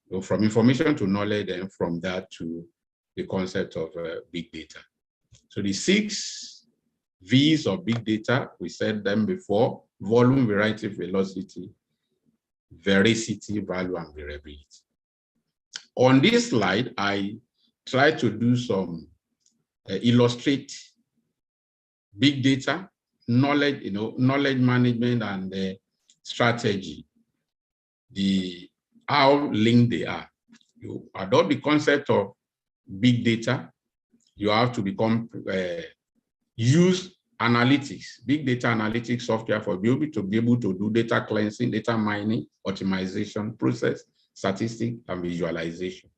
or from information to knowledge, and from that to the concept of big data. So the 6 V's of big data, we said them before: volume, variety, velocity, veracity, value, and variability. On this slide, I try to do some illustrate big data, knowledge, knowledge management, and strategy, how linked they are. You adopt the concept of big data, you have to use analytics, big data analytics software for to be able to do data cleansing, data mining, optimization, process, statistics, and visualization.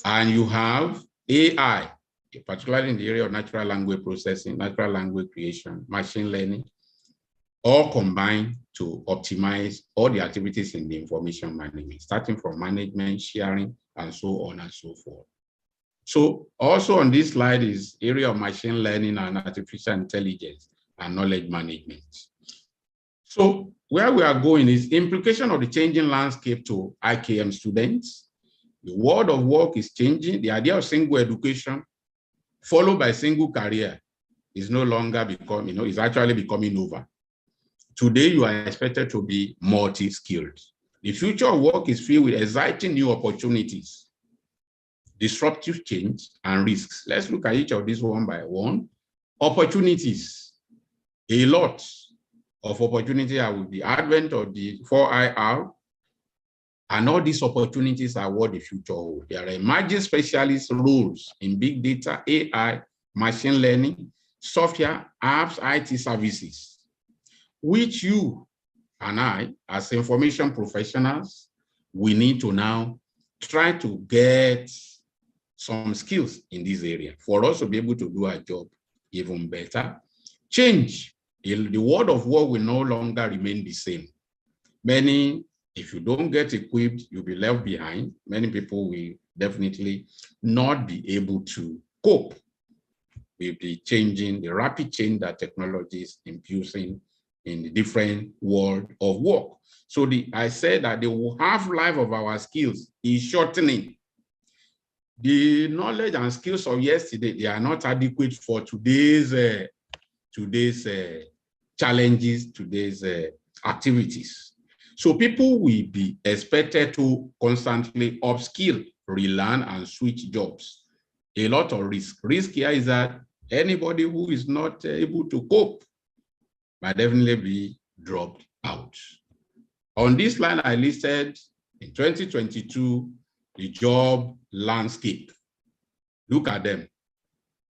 And you have AI, particularly in the area of natural language processing, natural language creation, machine learning, all combined to optimize all the activities in the information management, starting from management, sharing, and so on and so forth. So also on this slide is area of machine learning and artificial intelligence and knowledge management. So where we are going is implication of the changing landscape to IKM students. The world of work is changing. The idea of single education followed by single career is no longer becoming, it's actually becoming over. Today, you are expected to be multi-skilled. The future of work is filled with exciting new opportunities, disruptive change, and risks. Let's look at each of these one by one. Opportunities. A lot of opportunity are with the advent of the 4IR, and all these opportunities are what the future holds. There are emerging specialist roles in big data, AI, machine learning, software, apps, IT services, which you and I, as information professionals, we need to now try to get some skills in this area for us to be able to do our job even better. Change. The world of work will no longer remain the same. Many If you don't get equipped, you'll be left behind. Many people will definitely not be able to cope with the rapid change that technology is infusing in the different world of work. So I said that the half-life of our skills is shortening. The knowledge and skills of yesterday, they are not adequate for today's challenges, today's activities. So people will be expected to constantly upskill, relearn, and switch jobs. A lot of risk. Risk here is that anybody who is not able to cope might definitely be dropped out. On this line, I listed in 2022, the job landscape. Look at them.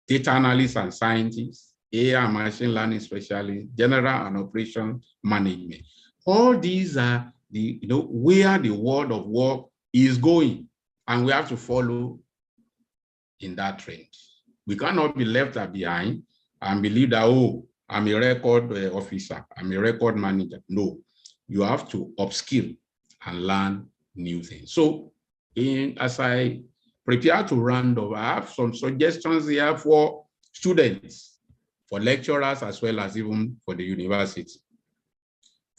Data analysts and scientists, AI and machine learning specialists, general and operation management. All these are where the world of work is going, and we have to follow in that trend. We cannot be left behind and believe that, oh, I'm a record officer, I'm a record manager. No, you have to upskill and learn new things. So as I prepare to round up, I have some suggestions here for students, for lecturers, as well as even for the university.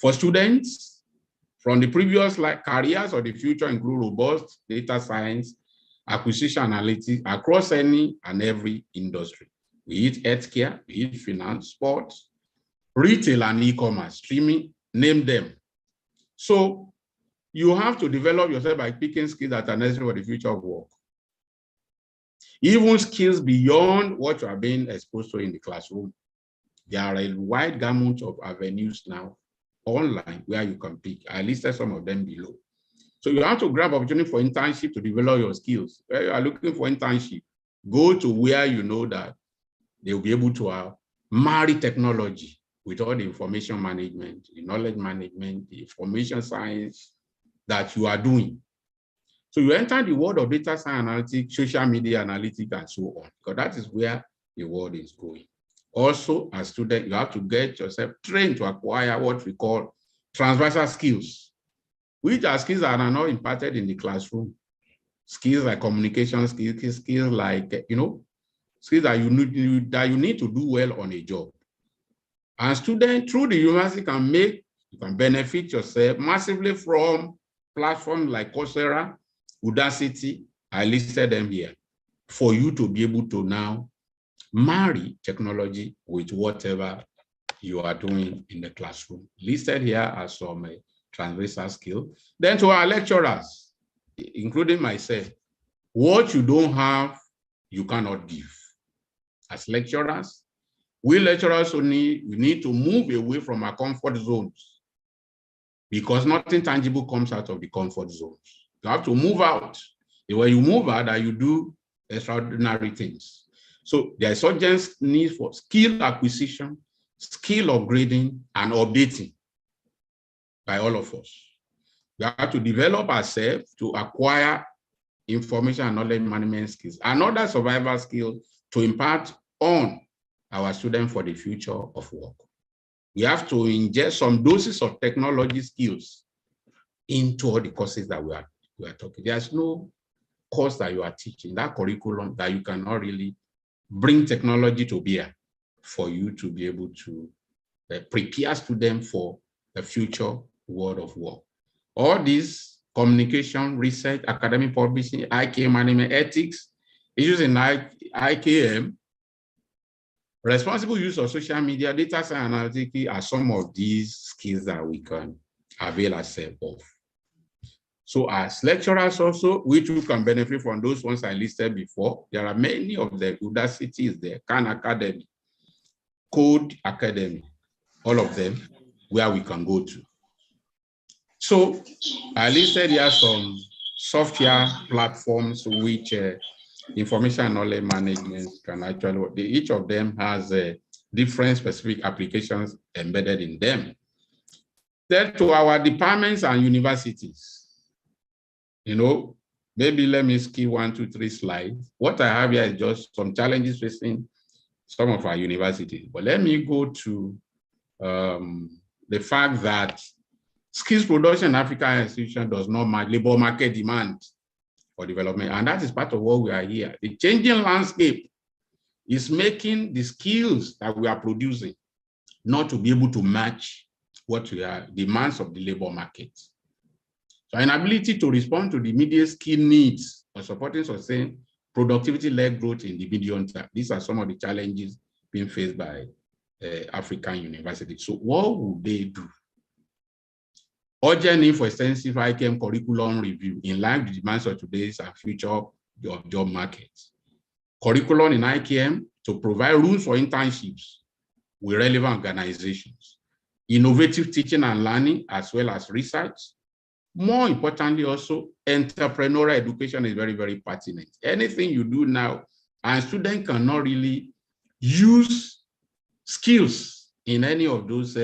For students, from the previous careers of the future include robust data science, acquisition analytics across any and every industry. Be it healthcare, be it finance, sports, retail and e-commerce, streaming, name them. So you have to develop yourself by picking skills that are necessary for the future of work. Even skills beyond what you are being exposed to in the classroom. There are a wide gamut of avenues now online where you can pick. I listed some of them below. So you have to grab opportunity for internship to develop your skills. Where you are looking for internship, go to where you know that they will be able to marry technology with all the information management, the knowledge management, the information science that you are doing. So you enter the world of data science analytics, social media analytics, and so on, because that is where the world is going. Also, as a student, you have to get yourself trained to acquire what we call transversal skills, which are skills that are not imparted in the classroom. Skills like communication skills, skills like, skills that you need to do well on a job. And students through the university you can benefit yourself massively from platforms like Coursera, Udacity. I listed them here for you to be able to now marry technology with whatever you are doing in the classroom. Listed here are some transversal skills. Then to our lecturers, including myself, what you don't have, you cannot give. As lecturers, we lecturers we need to move away from our comfort zones, because nothing tangible comes out of the comfort zones. You have to move out. When you move out, you do extraordinary things. So there is urgent need for skill acquisition, skill upgrading, and updating by all of us. We have to develop ourselves to acquire information and knowledge management skills and other survival skills to impart on our students for the future of work. We have to ingest some doses of technology skills into all the courses that we are talking. There's no course that you are teaching, that curriculum, that you cannot really bring technology to bear for you to be able to prepare students for the future world of work. All these communication, research, academic publishing, IKM management, ethics, issues in IKM, responsible use of social media, data science analytics are some of these skills that we can avail ourselves of. So as lecturers also, we too can benefit from those ones I listed before. There are many of them. Udacity is there, Khan Academy, Code Academy, all of them where we can go to. So I listed here some software platforms which information and knowledge management can actually, each of them has different specific applications embedded in them. Then to our departments and universities, maybe let me skip 1, 2, 3 slides. What I have here is just some challenges facing some of our universities. But let me go to the fact that skills production in African institution does not match labor market demand for development. And that is part of what we are here. The changing landscape is making the skills that we are producing not to be able to match what we are demands of the labor market. So inability to respond to the immediate skill needs or supporting sustained productivity-led growth in the medium term. These are some of the challenges being faced by African universities. So what would they do? Urgent need for extensive IKM curriculum review in line with the demands of today's and future of job markets. Curriculum in IKM to provide rules for internships with relevant organizations. Innovative teaching and learning as well as research. More importantly, also, entrepreneurial education is very, very pertinent. Anything you do now, and students cannot really use skills in any of those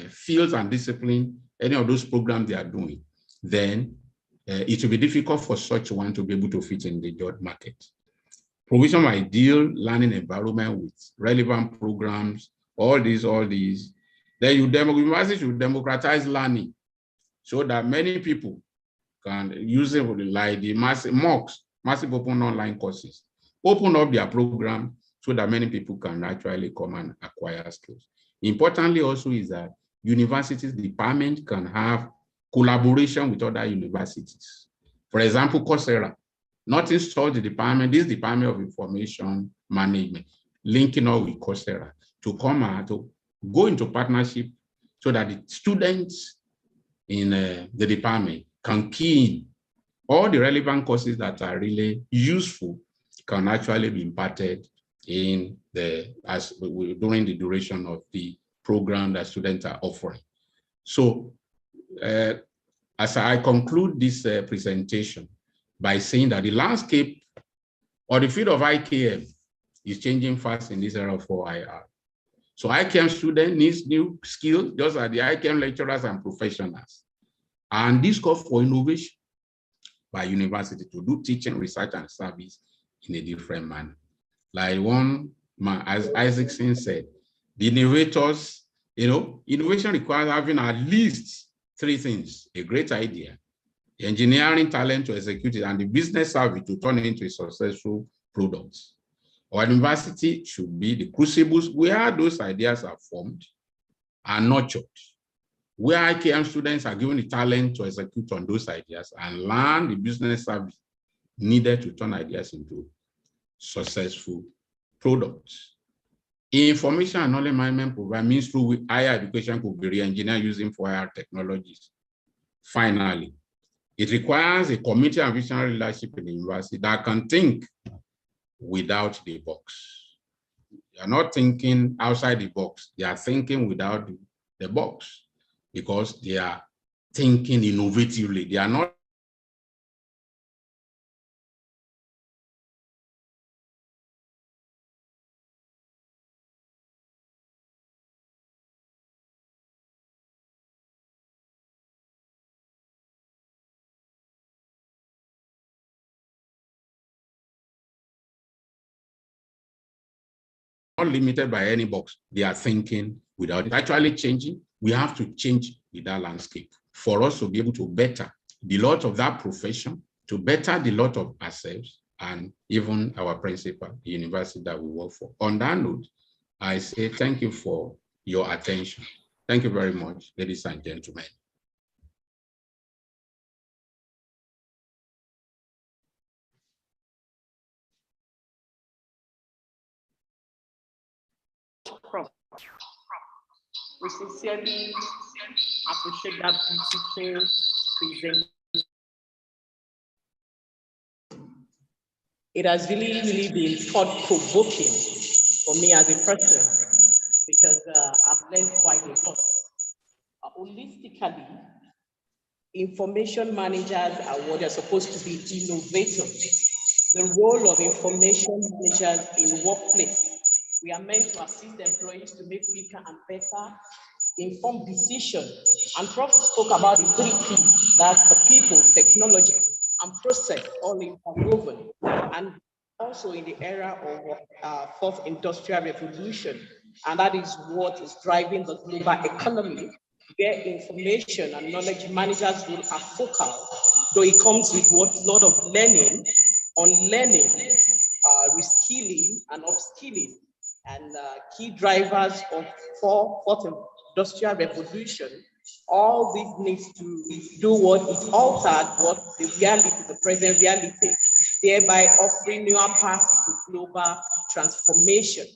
fields and disciplines, any of those programs they are doing, then it will be difficult for such one to be able to fit in the job market. Provision of ideal learning environment with relevant programs, all these. Then university should democratize learning so that many people can use it like the MOOCs, massive open online courses, open up their program so that many people can actually come and acquire skills. Importantly also is that universities department can have collaboration with other universities. For example, Coursera, not install the department, this Department of Information Management, linking up with Coursera to come out, to go into partnership so that the students in the department can key in all the relevant courses that are really useful can actually be imparted in during the duration of the program that students are offering. So as I conclude this presentation by saying that the landscape or the field of IKM is changing fast in this era of 4IR. So IKM student needs new skills, just like the IKM lecturers and professionals. And this calls for innovation by university to do teaching, research, and service in a different manner. Like one man, as Isaacson said, the innovators, innovation requires having at least 3 things: a great idea, the engineering talent to execute it, and the business savvy to turn it into a successful product. Our university should be the crucibles where those ideas are formed and nurtured, where IKM students are given the talent to execute on those ideas and learn the business savvy needed to turn ideas into successful products. Information and knowledge management program means through which higher education could be re-engineered using 4IR technologies. Finally, it requires a community and visionary leadership in the university that can think without the box. They are not thinking outside the box. They are thinking without the box because they are thinking innovatively. They are not limited by any box. They are thinking without it. Actually changing, we have to change with that landscape for us to be able to better the lot of that profession, to better the lot of ourselves and even our principal, the university that we work for. On that note, I say thank you for your attention. Thank you very much, ladies and gentlemen. We sincerely appreciate that beautiful presentation. It has really been thought-provoking for me as a person because I've learned quite a lot. Holistically, information managers are what they're supposed to be innovators. The role of information managers in workplace. We are meant to assist employees to make quicker and better informed decisions. And Prof spoke about the 3 P's, that's the people, technology, and process, all interwoven. And also in the era of 4th industrial revolution, and that is what is driving the global economy. where information and knowledge managers role are focal, though it comes with what lot of learning, unlearning, reskilling and upskilling, and key drivers of fourth industrial revolution. All this needs to do what is altered, what the reality, the present reality, thereby offering newer paths to global transformation.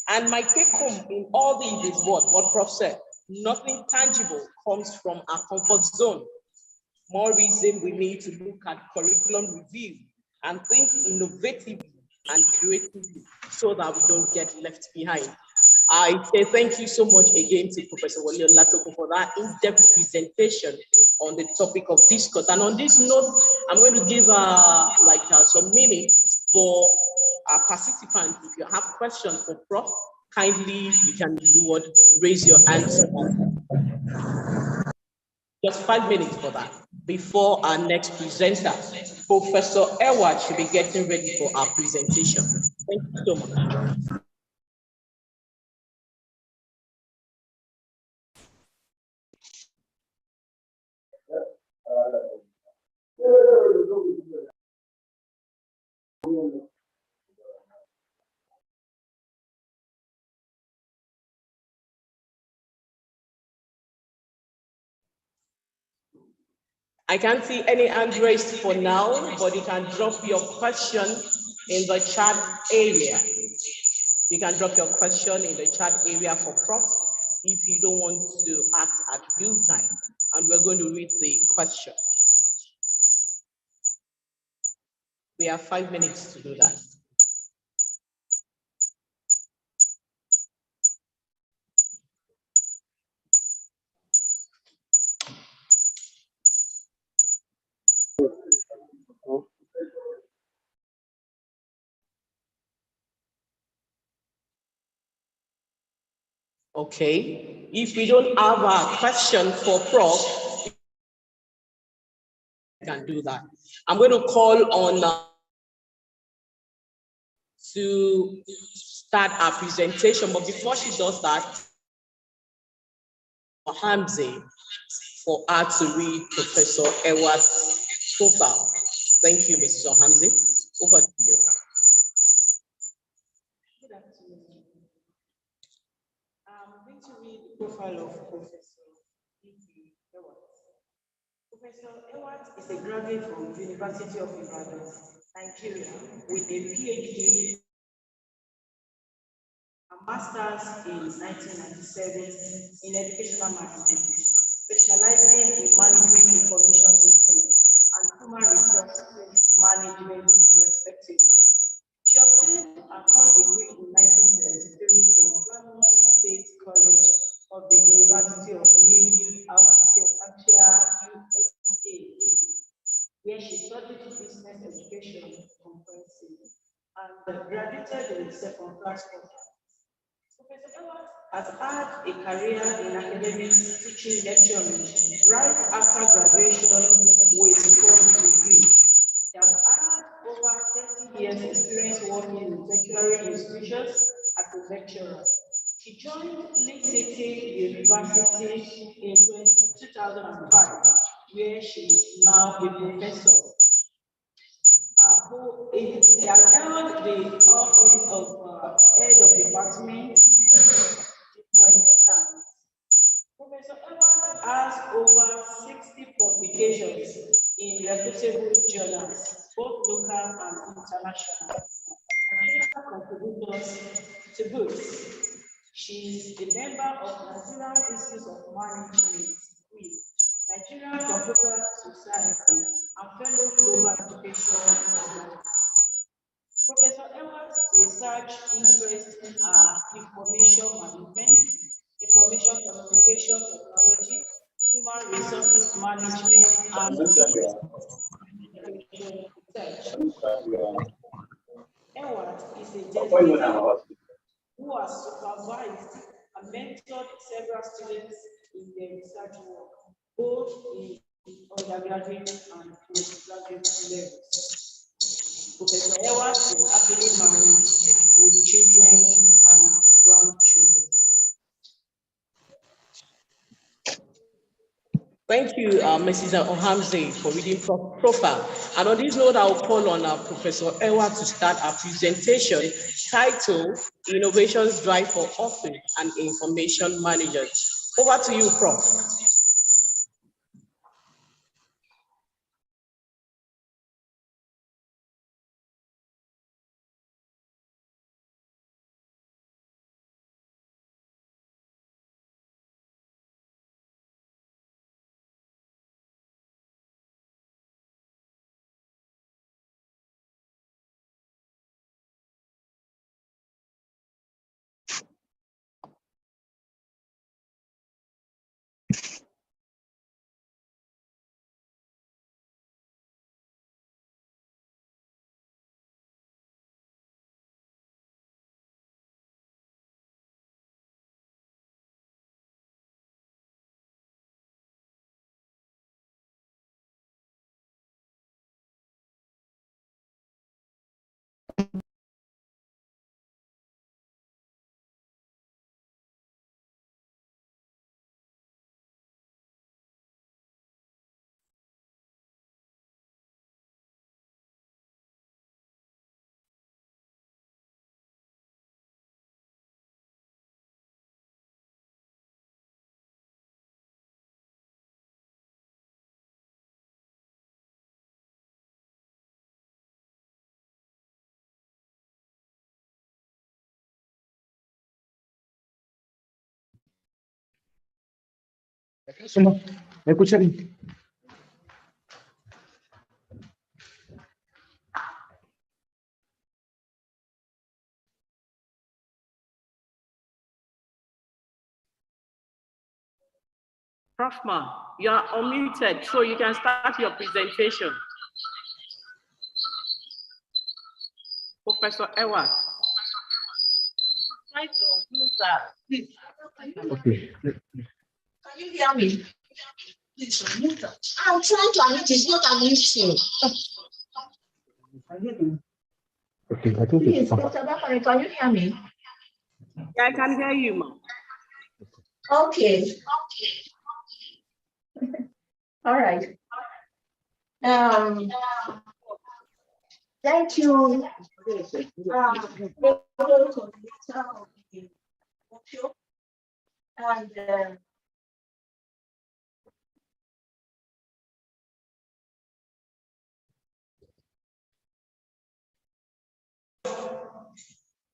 And my take home in all these is what Prof said, nothing tangible comes from our comfort zone. More reason we need to look at curriculum review and think innovatively and creatively so that we don't get left behind. I say thank you so much again to Professor Wole Olatokun for that in-depth presentation on the topic of discourse. And on this note, I'm going to give some minutes for our participants. If you have questions for Prof, kindly you can do what, raise your hand. Just 5 minutes for that before our next presenter, Professor Edward, should be getting ready for our presentation. Thank you so much. I can't see any hand raised for now, but you can drop your question in the chat area. You can drop your question in the chat area for Prof if you don't want to ask at real time. And we're going to read the question. We have 5 minutes to do that. Okay, if we don't have a question for Prof, you can do that. I'm going to call on to start our presentation, but before she does that, Hamze for her to read Professor Edward's profile. Thank you, Mrs. Hamze. Over to you. Good afternoon. I'm going to read the profile of Professor Edward. Professor Edward is a graduate from the University of Ibadan, Nigeria, with a PhD and master's in 1997 in educational management, specializing in management information systems and human resources management, respectively. She obtained a first degree in 1973 from Plymouth State College of the University of New Hampshire, USA, where she studied business education comprehensive and graduated with second-class honors. Professor Edward has had a career in academics, teaching, lecturing right after graduation with a first degree. She has had over 30 years experience working in tertiary institutions as a lecturer. She joined Lee City University in 2005, where she is now a professor. Who has held the office of head of department different times. Professor Edward has over 60 publications in reputable journals, both local and international, and contributors to books. She is a member of Nigerian Institute of Management, Nigerian Computer Society, and fellow global education organizations. Professor Edward's research interests are information management, information communication technology, human resources management, and education research. Edward is a dedicated who has supervised and mentored several students in their research work, both in undergraduate and postgraduate levels. Professor Edward is happily married with children and grandchildren. Thank you, Mrs. Ohamze, for reading profile. And on this note, I'll call on Professor Ewa to start our presentation titled Innovations Drive for Office and Information Managers. Over to you, Prof. Prof. Ma, you are unmuted, so you can start your presentation. Professor Ewa. Try to unmute that, please. Okay. Can you hear me? Please unmute that. I'm trying to unmute, it's not unmuting. Okay, I think Please, it's fine. Dr. Bakari, can you hear me? Yeah, I can hear you, ma. Okay. All right. Thank you. And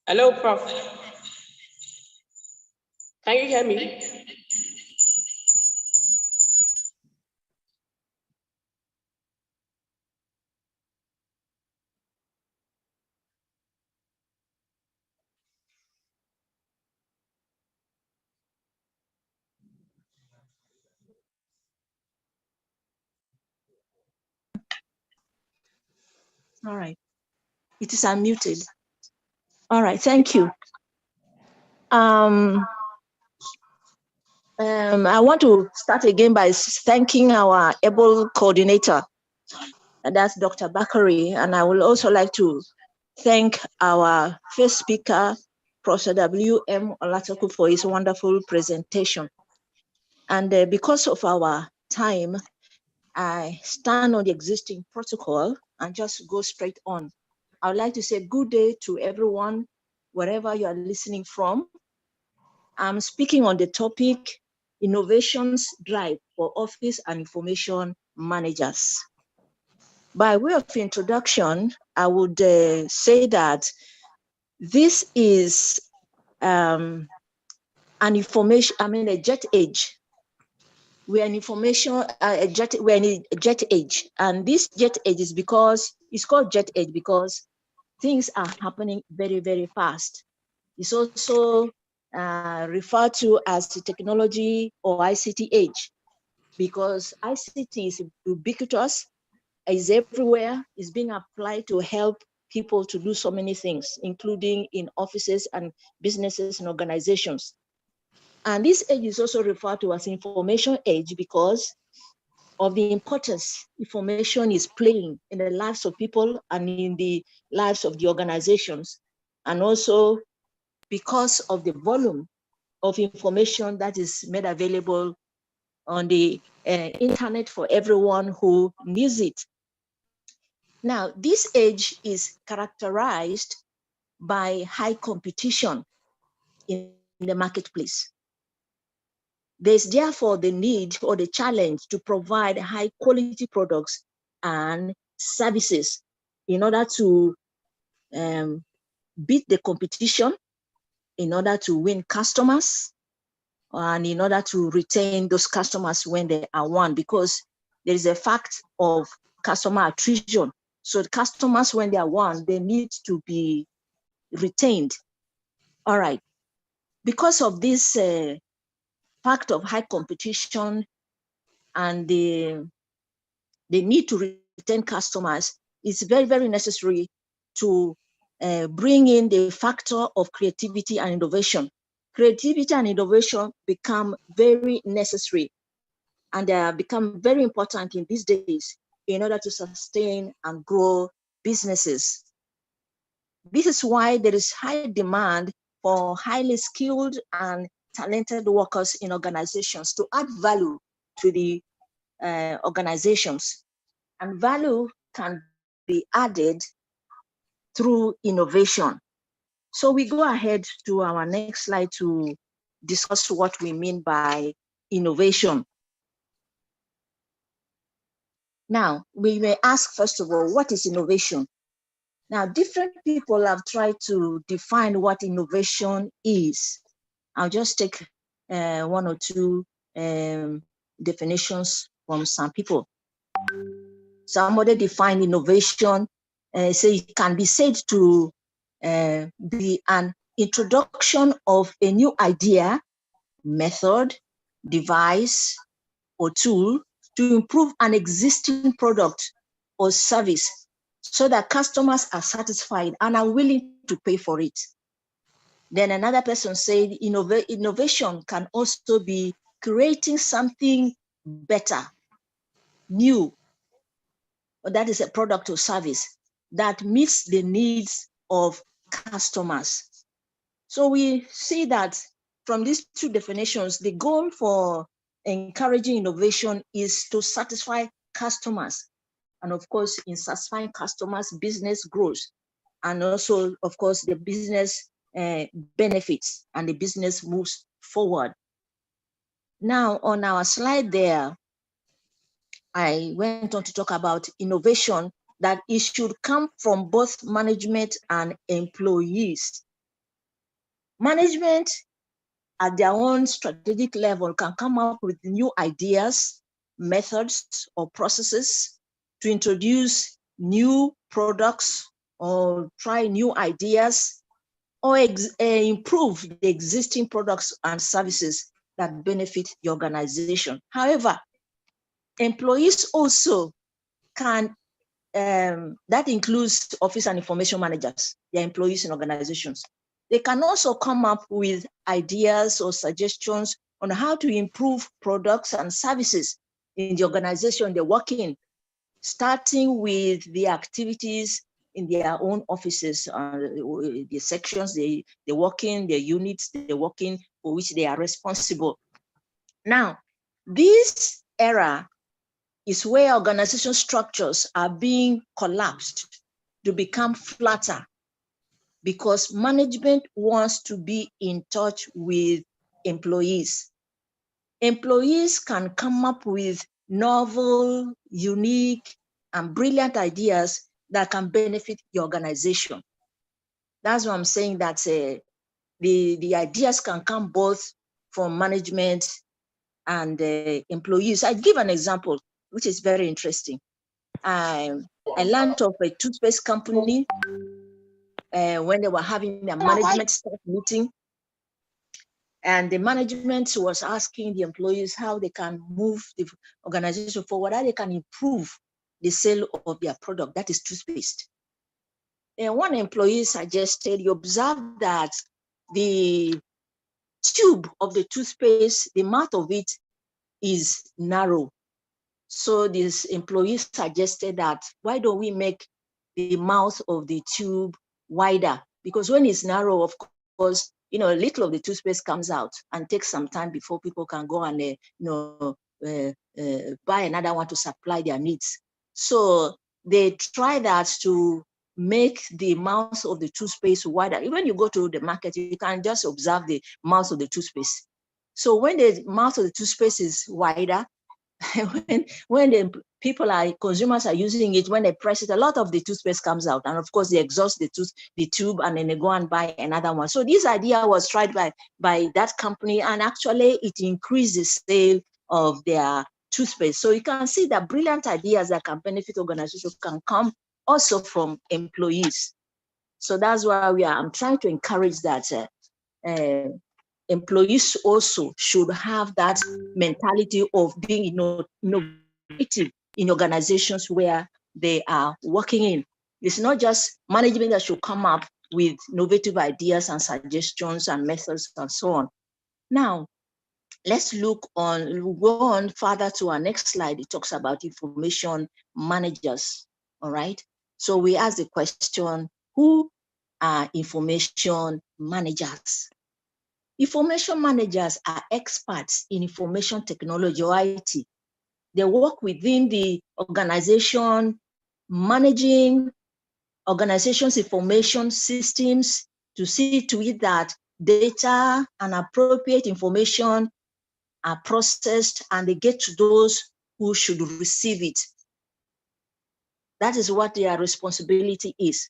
Hello, Prof. Can you hear me? all right. It is unmuted. All right, thank you. I want to start again by thanking our able coordinator, and that's Dr. Bakari, and I would also like to thank our first speaker, Professor W.M. Olatoku, for his wonderful presentation. And because of our time, I stand on the existing protocol and just go straight on. I would like to say good day to everyone, wherever you are listening from. I'm speaking on the topic, Innovations Drive for Office and Information Managers. By way of introduction, I would say that this is a jet age. We're in a jet age, and this jet age is because it's called jet age because things are happening very, very fast. It's also referred to as the technology or ICT age because ICT is ubiquitous, is everywhere, is being applied to help people to do so many things, including in offices and businesses and organizations. And this age is also referred to as information age because of the importance information is playing in the lives of people and in the lives of the organizations, and also because of the volume of information that is made available on the internet for everyone who needs it. Now, this age is characterized by high competition in the marketplace. There's therefore the need or the challenge to provide high quality products and services in order to beat the competition, in order to win customers, and in order to retain those customers when they are won, because there is a fact of customer attrition. So the customers, when they are won, they need to be retained. All right. Because of this fact of high competition and the need to retain customers, it's very, very necessary to bring in the factor of creativity and innovation. Creativity and innovation become very necessary, and they have become very important in these days in order to sustain and grow businesses. This is why there is high demand for highly skilled and talented workers in organizations to add value to the organizations. And value can be added through innovation. So we go ahead to our next slide to discuss what we mean by innovation. Now, we may ask, first of all, what is innovation? Now, different people have tried to define what innovation is. I'll just take one or two definitions from some people. Somebody defined innovation, say it can be said to be an introduction of a new idea, method, device, or tool to improve an existing product or service so that customers are satisfied and are willing to pay for it. Then another person said innovation can also be creating something better, new, or that is a product or service that meets the needs of customers. So we see that from these two definitions, the goal for encouraging innovation is to satisfy customers. And of course, in satisfying customers, business grows. And also, of course, the business benefits and the business moves forward. Now, on our slide there, I went on to talk about innovation, that it should come from both management and employees. Management at their own strategic level can come up with new ideas, methods, or processes to introduce new products or try new ideas or improve the existing products and services that benefit the organization. However, employees also can, that includes office and information managers, their employees in organizations. They can also come up with ideas or suggestions on how to improve products and services in the organization they're working, starting with the activities in their own offices, the sections they work in, the units they work in, for which they are responsible. Now, this era is where organization structures are being collapsed to become flatter, because management wants to be in touch with employees. Employees can come up with novel, unique, and brilliant ideas that can benefit the organization. That's why I'm saying that the ideas can come both from management and employees. I give an example, which is very interesting. I learned of a toothpaste company when they were having a management staff meeting, and the management was asking the employees how they can move the organization forward, how they can improve the sale of their product, that is toothpaste. And one employee suggested, you observe that the tube of the toothpaste, the mouth of it is narrow. So this employee suggested that, why don't we make the mouth of the tube wider? Because when it's narrow, of course, a little of the toothpaste comes out and takes some time before people can go and buy another one to supply their needs. So they try that to make the mouth of the toothpaste wider. When you go to the market, you can just observe the mouth of the toothpaste. So when the mouth of the toothpaste is wider, when the consumers are using it, when they press it, a lot of the toothpaste comes out. And of course, they exhaust the tube, and then they go and buy another one. So this idea was tried by that company, and actually it increases the sale of their toothpaste. So you can see that brilliant ideas that can benefit organizations can come also from employees. So that's why I'm trying to encourage that employees also should have that mentality of being innovative in organizations where they are working in. It's not just management that should come up with innovative ideas and suggestions and methods and so on. Now, let's go on further to our next slide. It talks about information managers, all right? So we ask the question, who are information managers? Information managers are experts in information technology or IT. They work within the organization, managing organization's information systems to see to it that data and appropriate information are processed and they get to those who should receive it. That is what their responsibility is.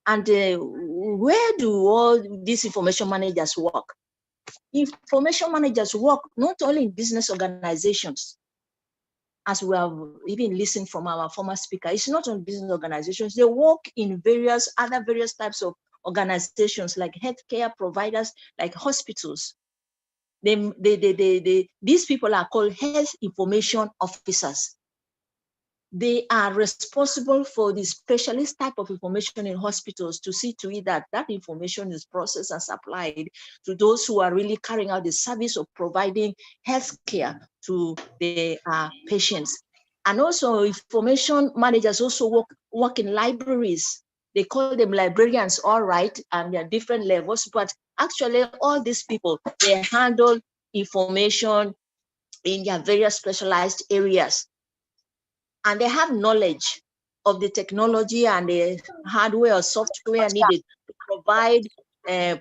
And where do all these information managers work? Information managers work not only in business organizations, as we have even listened from our former speaker. It's not on business organizations. They work in various types of organizations like healthcare providers, like hospitals. These people are called health information officers. They are responsible for the specialist type of information in hospitals to see to it that that information is processed and supplied to those who are really carrying out the service of providing health care to their patients. And also information managers also work in libraries. They call them librarians, all right, and they're different levels, but actually all these people, they handle information in their various specialized areas. And they have knowledge of the technology and the hardware or software needed to provide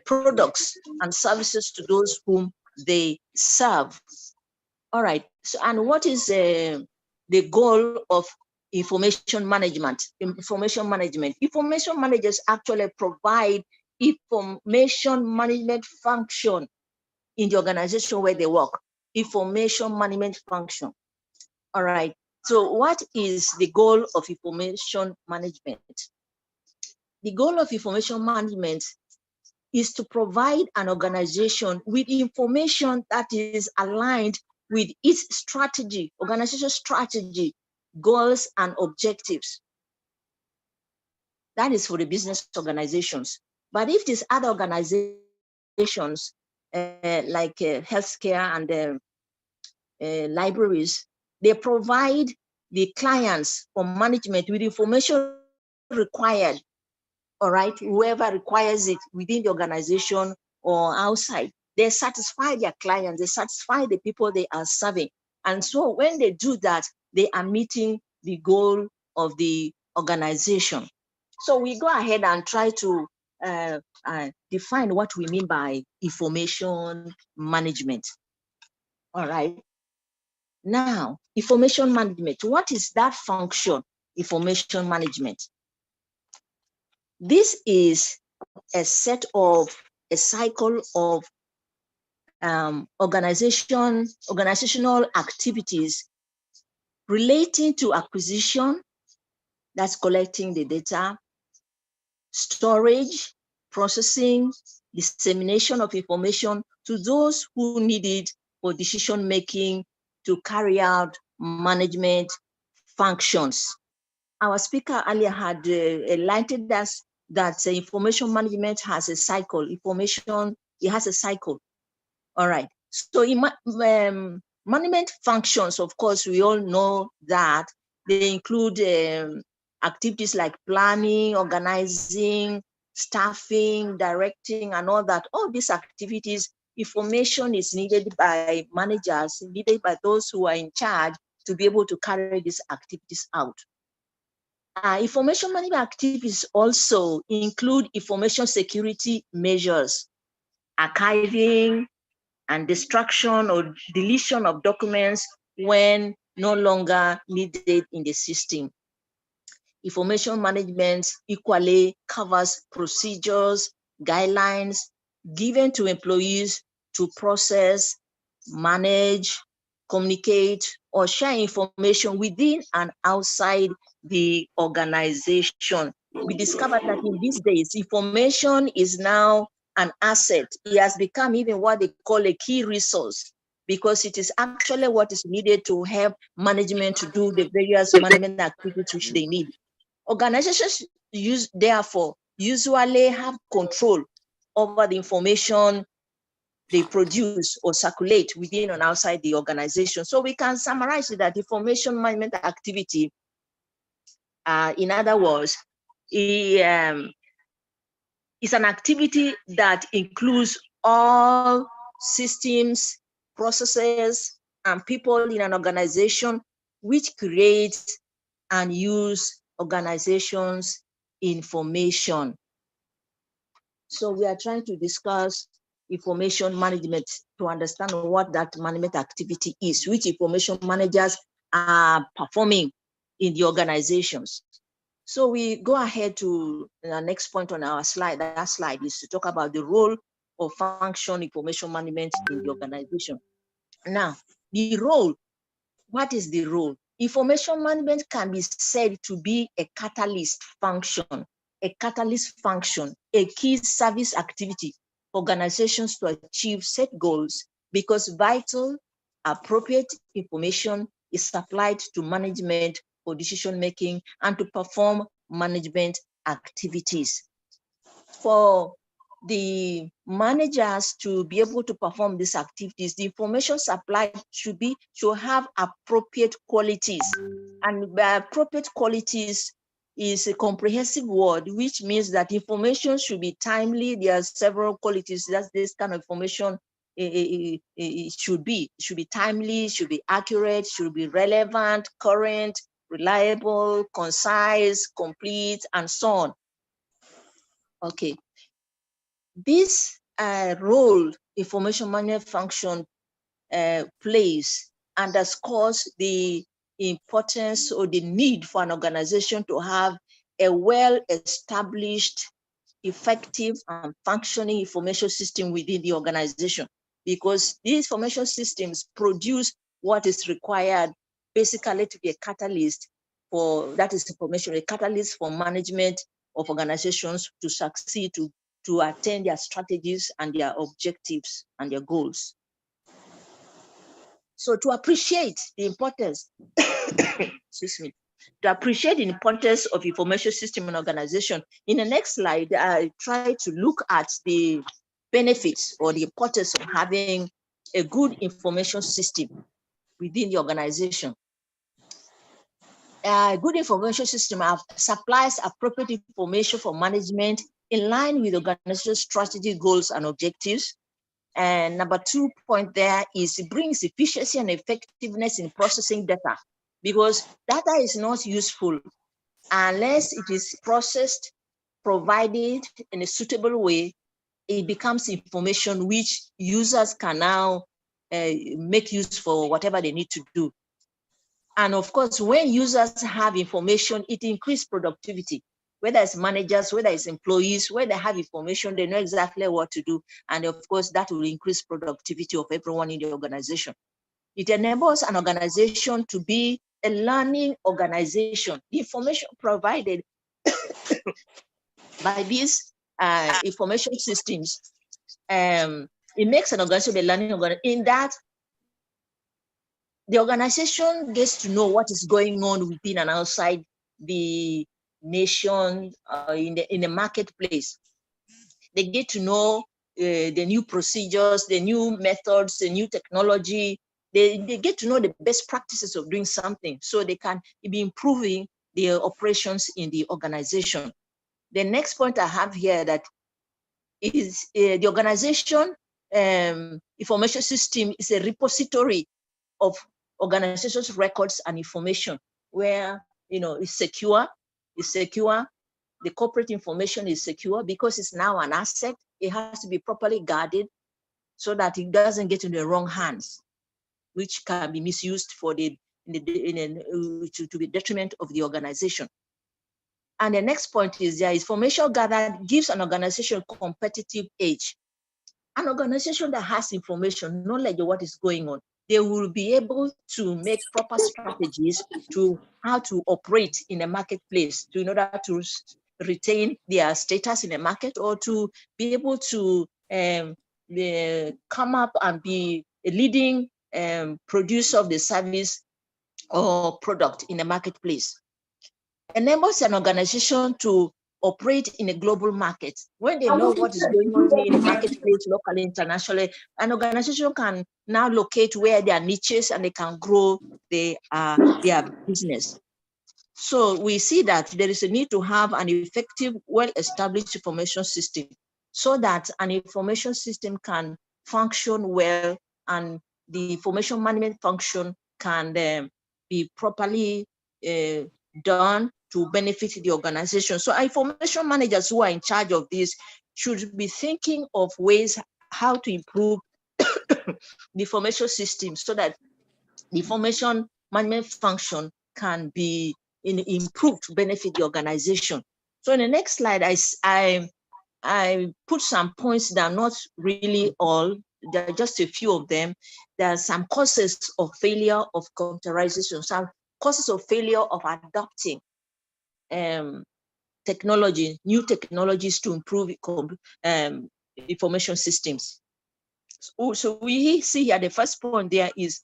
products and services to those whom they serve. All right, so and what is the goal of information management? Information managers actually provide information management function in the organization where they work. Information management function. All right. So what is the goal of information management? The goal of information management is to provide an organization with information that is aligned with its strategy, organizational strategy, goals, and objectives. That is for the business organizations. But if these other organizations, like healthcare and libraries, they provide the clients or management with information required, all right, whoever requires it within the organization or outside. They satisfy their clients, they satisfy the people they are serving. And so when they do that, they are meeting the goal of the organization. So we go ahead and try to define what we mean by information management. All right. Now, information management, what is that function, information management? This is a cycle of organizational activities relating to acquisition, that's collecting the data, storage, processing, dissemination of information to those who need it for decision-making, to carry out management functions. Our speaker earlier had enlightened us that information management has a cycle. It has a cycle. All right. So management functions, of course, we all know that they include activities like planning, organizing, staffing, directing, and all that. All these activities information is needed by managers, needed by those who are in charge to be able to carry these activities out. Information management activities also include information security measures, archiving and destruction or deletion of documents when no longer needed in the system. Information management equally covers procedures, guidelines given to employees to process, manage, communicate, or share information within and outside the organization. We discovered that in these days, information is now an asset. It has become even what they call a key resource, because it is actually what is needed to help management to do the various management activities which they need. Organizations therefore usually have control over the information they produce or circulate within and outside the organization. So we can summarize that information management activity, in other words, is an activity that includes all systems, processes, and people in an organization which creates and use organizations' information. So we are trying to discuss information management to understand what that management activity is, which information managers are performing in the organizations. So we go ahead to the next point on our slide. That slide is to talk about the role of function information management in the organization. Now, the role, what is the role? Information management can be said to be a catalyst function, a key service activity for organizations to achieve set goals, because vital, appropriate information is supplied to management for decision-making and to perform management activities. For the managers to be able to perform these activities, the information supplied should have appropriate qualities. And by appropriate qualities is a comprehensive word, which means that information should be timely. There are several qualities that this kind of information it should be timely, should be accurate, should be relevant, current, reliable, concise, complete, and so on. Okay. This role information management function plays underscores the importance or the need for an organization to have a well-established, effective, and functioning information system within the organization, because these information systems produce what is required basically to be a catalyst for, that is information, a catalyst for management of organizations to succeed, to attain their strategies and their objectives and their goals. So to appreciate the importance, excuse me, to appreciate the importance of information system and organization, in the next slide, I try to look at the benefits or the importance of having a good information system within the organization. A good information system supplies appropriate information for management in line with organizational strategy, goals, and objectives. And number 2 point there is it brings efficiency and effectiveness in processing data, because data is not useful unless it is processed, provided in a suitable way. It becomes information which users can now make use for whatever they need to do. And of course, when users have information, it increases productivity. Whether it's managers, whether it's employees, where they have information, they know exactly what to do. And of course, that will increase productivity of everyone in the organization. It enables an organization to be a learning organization. The information provided by these information systems, it makes an organization a learning organization, in that the organization gets to know what is going on within and outside the nation, in the marketplace. They get to know the new procedures, the new methods, the new technology. They get to know the best practices of doing something, so they can be improving their operations in the organization. The next point I have here that is the organization information system is a repository of organizations' records and information, where it's secure. The corporate information is secure because it's now an asset. It has to be properly guarded so that it doesn't get into the wrong hands, which can be misused to the detriment of the organization. And the next point is there, information gathered gives an organization competitive edge. An organization that has information, knowledge of what is going on, they will be able to make proper strategies to how to operate in the marketplace in order to retain their status in the market, or to be able to come up and be a leading producer of the service or product in the marketplace. Enables an organization to operate in a global market. When they know what is going on in the marketplace, locally, internationally, an organization can now locate where there are niches and they can grow their business. So we see that there is a need to have an effective, well-established information system so that an information system can function well and the information management function can be properly done to benefit the organization. So information managers who are in charge of this should be thinking of ways how to improve the information system so that the information management function can be improved to benefit the organization. So in the next slide, I put some points that are not really all, there are just a few of them. There are some causes of failure of computerization, some causes of failure of adopting technology, new technologies to improve information systems. So we see here the first point there is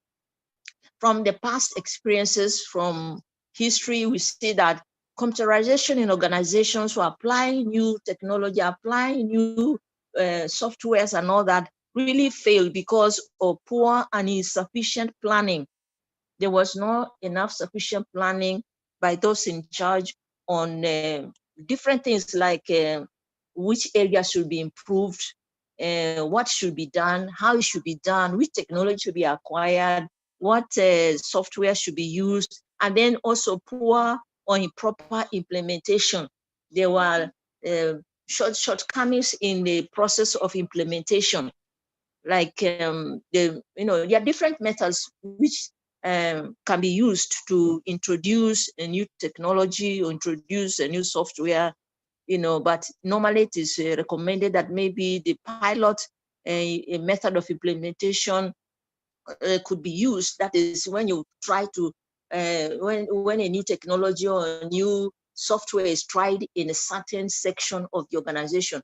from the past experiences, from history, we see that computerization in organizations who are applying new technology, applying new softwares and all that really failed because of poor and insufficient planning. There was not enough sufficient planning by those in charge on different things like which areas should be improved, what should be done, how it should be done, which technology should be acquired, what software should be used, and then also poor or improper implementation. There were shortcomings in the process of implementation. Like there are different methods which can be used to introduce a new technology or introduce a new software, but normally it is recommended that maybe the pilot, a method of implementation could be used. That is when you try to, when a new technology or a new software is tried in a certain section of the organization,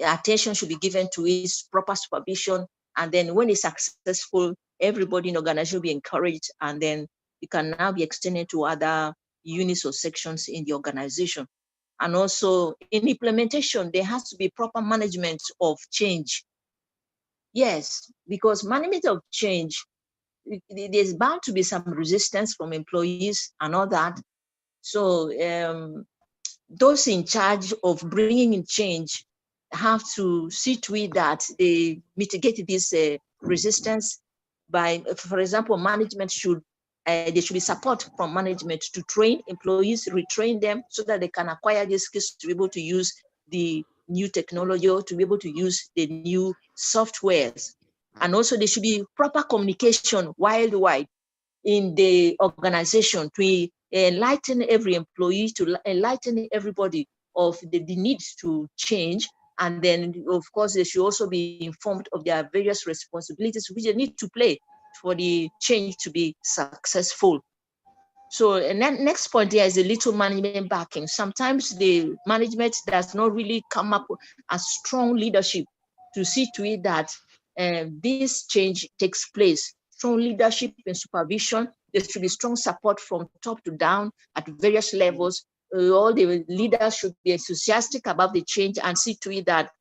attention should be given to its proper supervision. And then when it's successful, everybody in the organization will be encouraged, and then it can now be extended to other units or sections in the organization. And also in implementation, there has to be proper management of change. Yes, because management of change, there's bound to be some resistance from employees and all that. So those in charge of bringing in change have to see to it that they mitigate this resistance by, for example, management should, there should be support from management to train employees, retrain them so that they can acquire these skills to be able to use the new technology or to be able to use the new softwares. And also there should be proper communication worldwide in the organization to enlighten every employee, to enlighten everybody of the need to change. And then, of course, they should also be informed of their various responsibilities which they need to play for the change to be successful. So, and then next point here is a little management backing. Sometimes the management does not really come up with a strong leadership to see to it that this change takes place. Strong leadership and supervision. There should be strong support from top to down at various levels. All the leaders should be enthusiastic about the change and see to it that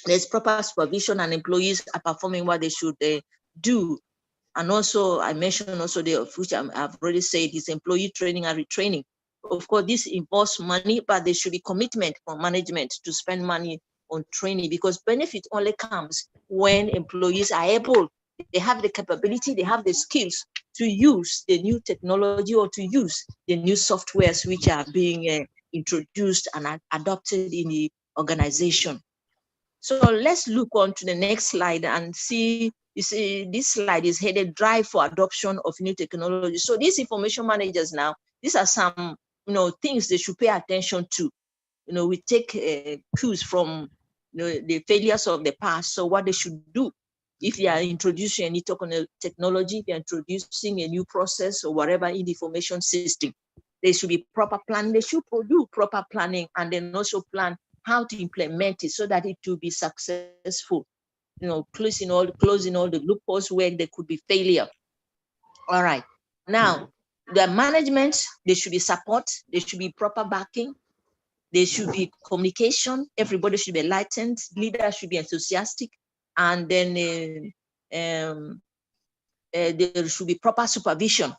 there's proper supervision and employees are performing what they should do. And also, I mentioned also which I've already said, is employee training and retraining. Of course, this involves money, but there should be commitment from management to spend money on training, because benefit only comes when employees are able, they have the capability, they have the skills to use the new technology or to use the new softwares which are being introduced and adopted in the organization. So let's look on to the next slide and see, you see this slide is headed Drive for Adoption of New Technology. So these information managers now, these are some things they should pay attention to. We take cues from the failures of the past. So what they should do if you are introducing any technology, if you're introducing a new process or whatever in the information system, there should be proper planning. They should do proper planning and then also plan how to implement it so that it will be successful. Closing all the loopholes where there could be failure. All right. Now, the management, there should be support. There should be proper backing. There should be communication. Everybody should be enlightened. Leaders should be enthusiastic. And then there should be proper supervision.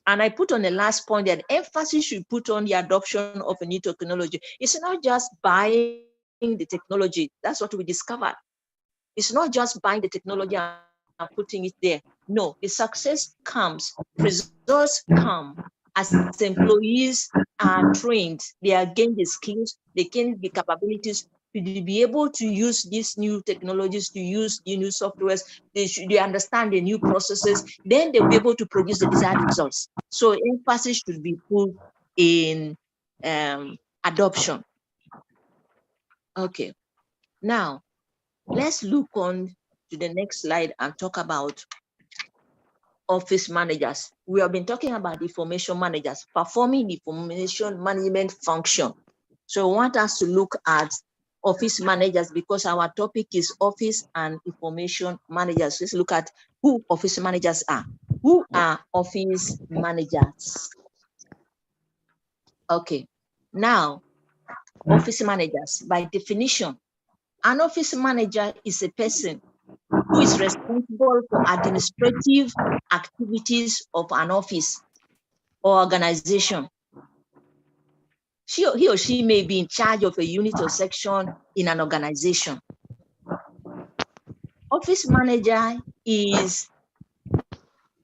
And I put on the last point that emphasis should put on the adoption of a new technology. It's not just buying the technology. That's what we discovered. It's not just buying the technology and putting it there. No, the success comes, results come as employees are trained. They are gain the skills, they gain the capabilities to be able to use these new technologies, to use the new softwares. They understand the new processes. Then they'll be able to produce the desired results. So emphasis should be put in adoption. Okay, now let's look on to the next slide and talk about office managers. We have been talking about information managers performing the information management function. So I want us to look at office managers because our topic is office and information managers. Let's look at who office managers are. Who are office managers? Okay, now office managers, by definition, an office manager is a person who is responsible for administrative activities of an office or organization. He or she may be in charge of a unit or section in an organization. Office manager is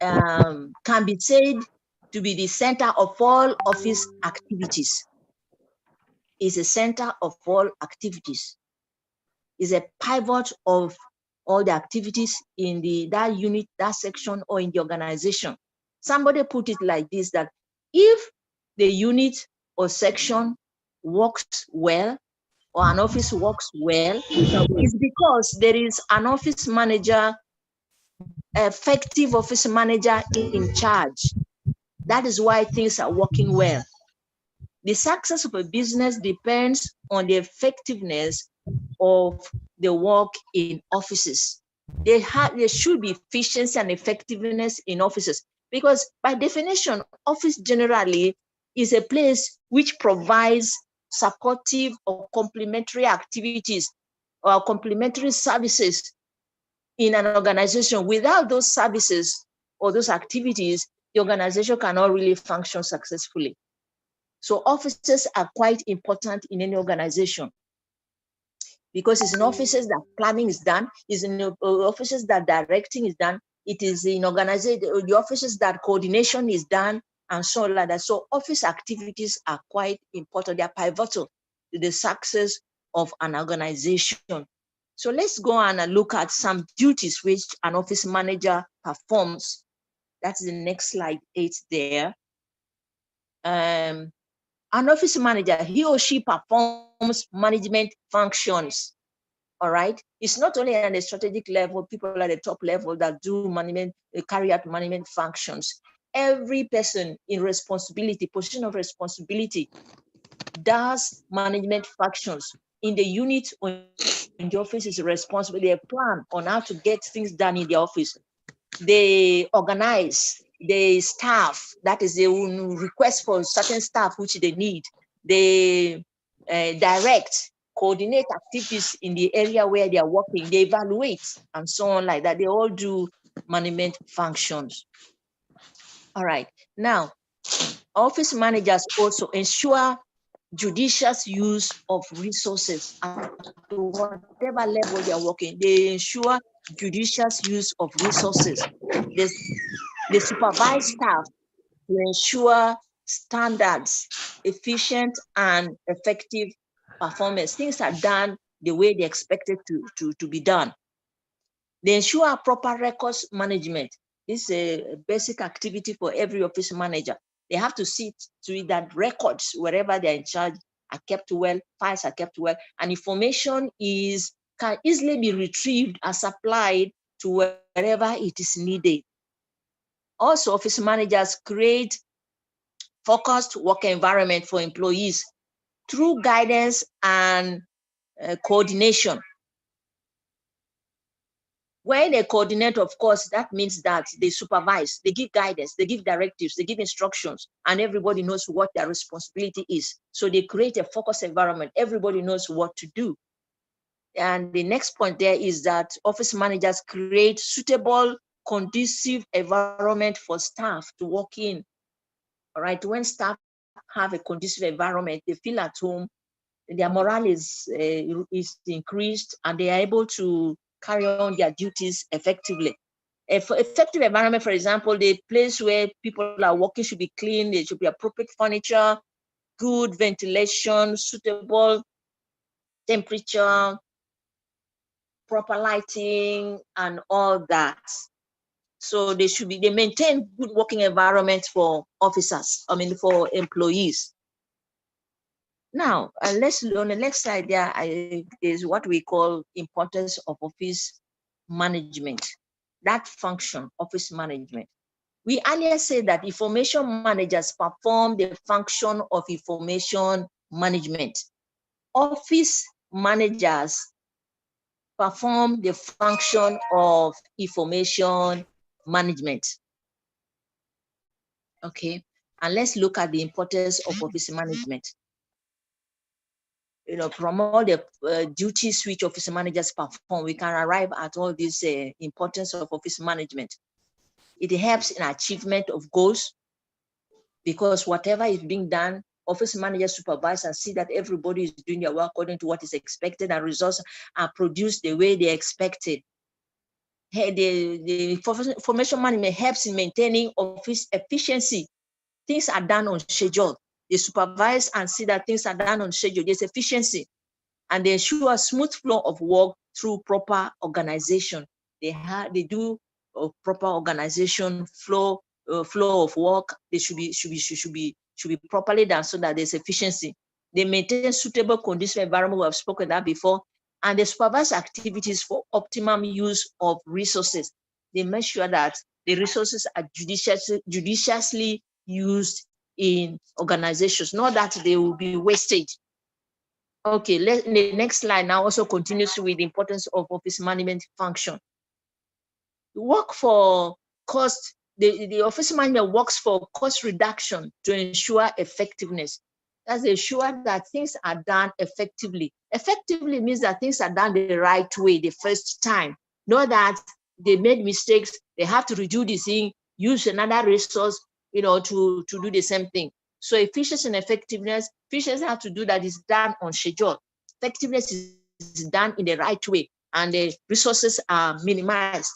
can be said to be the center of all office activities. Is a center of all activities. Is a pivot of all the activities in that unit, that section, or in the organization. Somebody put it like this, that if the unit or section works well, or an office works well, it's because there is an office manager, effective office manager in charge. That is why things are working well. The success of a business depends on the effectiveness of the work in offices. There should be efficiency and effectiveness in offices because by definition, office generally is a place which provides supportive or complementary activities or complementary services in an organization. Without those services or those activities, the organization cannot really function successfully. So offices are quite important in any organization because it's in offices that planning is done, it's in offices that directing is done, it is in the offices that coordination is done, and so on like that. So office activities are quite important. They are pivotal to the success of an organization. So let's go on and look at some duties which an office manager performs. That's the next slide 8 there. An office manager, he or she performs management functions, all right? It's not only at the strategic level, people at the top level that do management, carry out management functions. Every person in responsibility, position of responsibility, does management functions. In the unit or in the office is responsible, they plan on how to get things done in the office. They organize, they staff, that is, they will request for certain staff which they need. They direct, coordinate activities in the area where they are working, they evaluate, and so on like that. They all do management functions. All right, now, office managers also ensure judicious use of resources at whatever level they are working. They ensure judicious use of resources. They supervise staff to ensure standards, efficient and effective performance. Things are done the way they expected to be done. They ensure proper records management. This is a basic activity for every office manager. They have to see to it that records, wherever they're in charge, are kept well, files are kept well, and information can easily be retrieved and supplied to wherever it is needed. Also, office managers create focused work environment for employees through guidance and coordination. When they coordinate, of course, that means that they supervise, they give guidance, they give directives, they give instructions, and everybody knows what their responsibility is. So they create a focused environment. Everybody knows what to do. And the next point there is that office managers create suitable, conducive environment for staff to work in. All right, when staff have a conducive environment, they feel at home, their morale is increased, and they are able to carry on their duties effectively. For effective environment, for example, the place where people are working should be clean, there should be appropriate furniture, good ventilation, suitable temperature, proper lighting, and all that. So they maintain good working environment for officers, for employees. Now, let's on the next slide there is what we call importance of office management. That function, office management. We earlier said that information managers perform the function of information management. Office managers perform the function of information management. Okay, and let's look at the importance of office management. From all the duties which office managers perform, we can arrive at all this importance of office management. It helps in achievement of goals, because whatever is being done, office managers supervise and see that everybody is doing their work according to what is expected, and results are produced the way they expected. The information management helps in maintaining office efficiency. Things are done on schedule. They supervise and see that things are done on schedule. There's efficiency, and they ensure a smooth flow of work through proper organization. They do a proper organization flow of work. They should be properly done so that there's efficiency. They maintain suitable conducive environment. We have spoken that before, and they supervise activities for optimum use of resources. They make sure that the resources are judiciously used in organizations, not that they will be wasted. Okay, the next slide now also continues with the importance of office management function. Work for cost, the office manager works for cost reduction to ensure effectiveness. That's ensure that things are done effectively. Effectively means that things are done the right way the first time. Not that they made mistakes, they have to redo the thing, use another resource, to do the same thing. So efficiency and effectiveness, efficiency have to do that is done on schedule. Effectiveness is done in the right way, and the resources are minimized.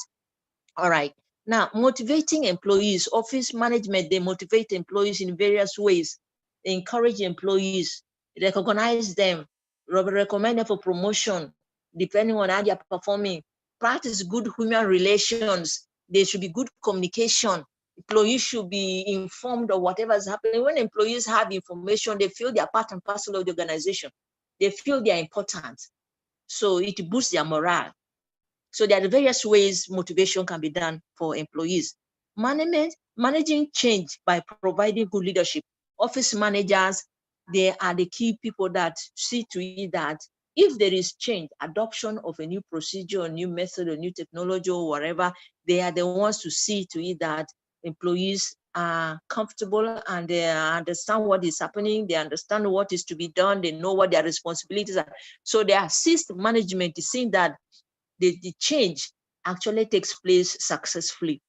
All right. Now, motivating employees, office management, they motivate employees in various ways. They encourage employees, recognize them, recommend them for promotion, depending on how they are performing. Practice good human relations. There should be good communication. Employees should be informed of whatever is happening. When employees have information, they feel they are part and parcel of the organization. They feel they are important. So it boosts their morale. So there are various ways motivation can be done for employees. Managing change by providing good leadership. Office managers, they are the key people that see to it that if there is change, adoption of a new procedure, a new method, a new technology, or whatever, they are the ones to see to it that employees are comfortable and they understand what is happening, they understand what is to be done, they know what their responsibilities are. So they assist management in seeing that the change actually takes place successfully.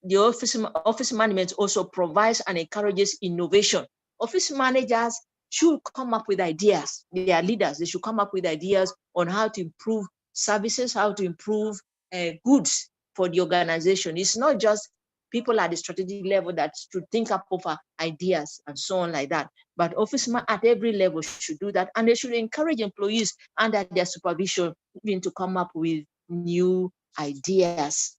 The office management also provides and encourages innovation. Office managers should come up with ideas. They are leaders. They should come up with ideas on how to improve services, how to improve goods for the organization. It's not just people at the strategic level that should think up of ideas and so on like that, but officemen at every level should do that, and they should encourage employees under their supervision even to come up with new ideas.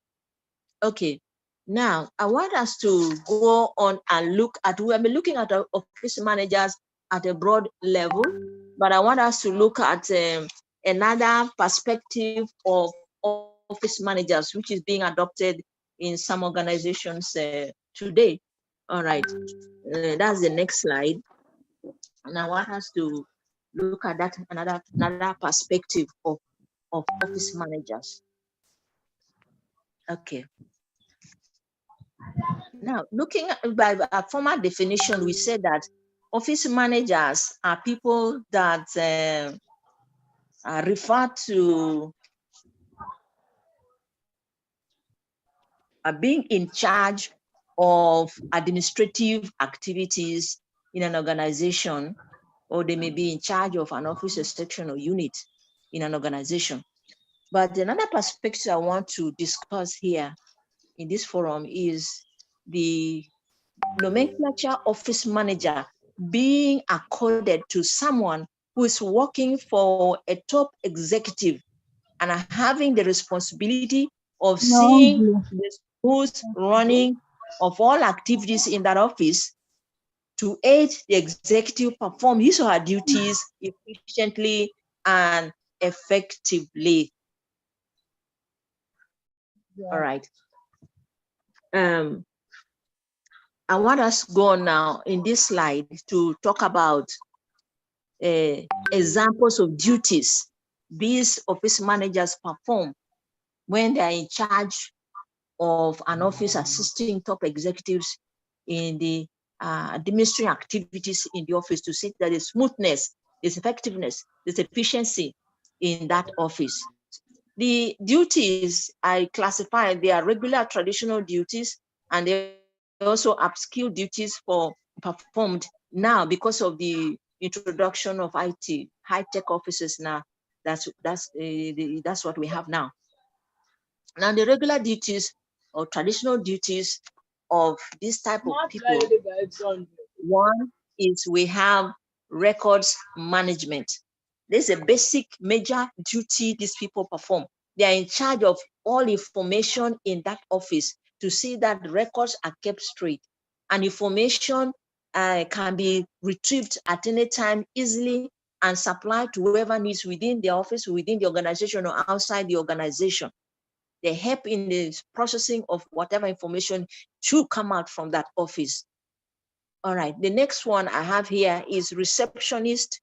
Okay, now I want us to go on and look at, we have been looking at our office managers at a broad level, but I want us to look at another perspective of office managers, which is being adopted in some organizations today. All right, that's the next slide. And I want us to look at that another perspective of office managers. Okay. Now, looking at by a formal definition, we said that office managers are people that are referred to being in charge of administrative activities in an organization, or they may be in charge of an office, a section, or unit in an organization. But another perspective I want to discuss here in this forum is the nomenclature office manager being accorded to someone who is working for a top executive and are having the responsibility of seeing the smooth running of all activities in that office to aid the executive perform his or her duties efficiently and effectively. All right. I want us to go on now in this slide to talk about examples of duties these office managers perform when they are in charge of an office, assisting top executives in the administering activities in the office to see that there's smoothness, there's effectiveness, there's efficiency in that office. The duties I classify, they are regular traditional duties, and they also upskill duties for performed now because of the introduction of IT, high-tech offices now. That's what we have now. Now the regular duties or traditional duties of this type of people, one is we have records management. There's a basic major duty these people perform. They are in charge of all information in that office to see that records are kept straight, and information can be retrieved at any time easily and supplied to whoever needs within the office, within the organization, or outside the organization. They help in the processing of whatever information should come out from that office. All right, the next one I have here is receptionist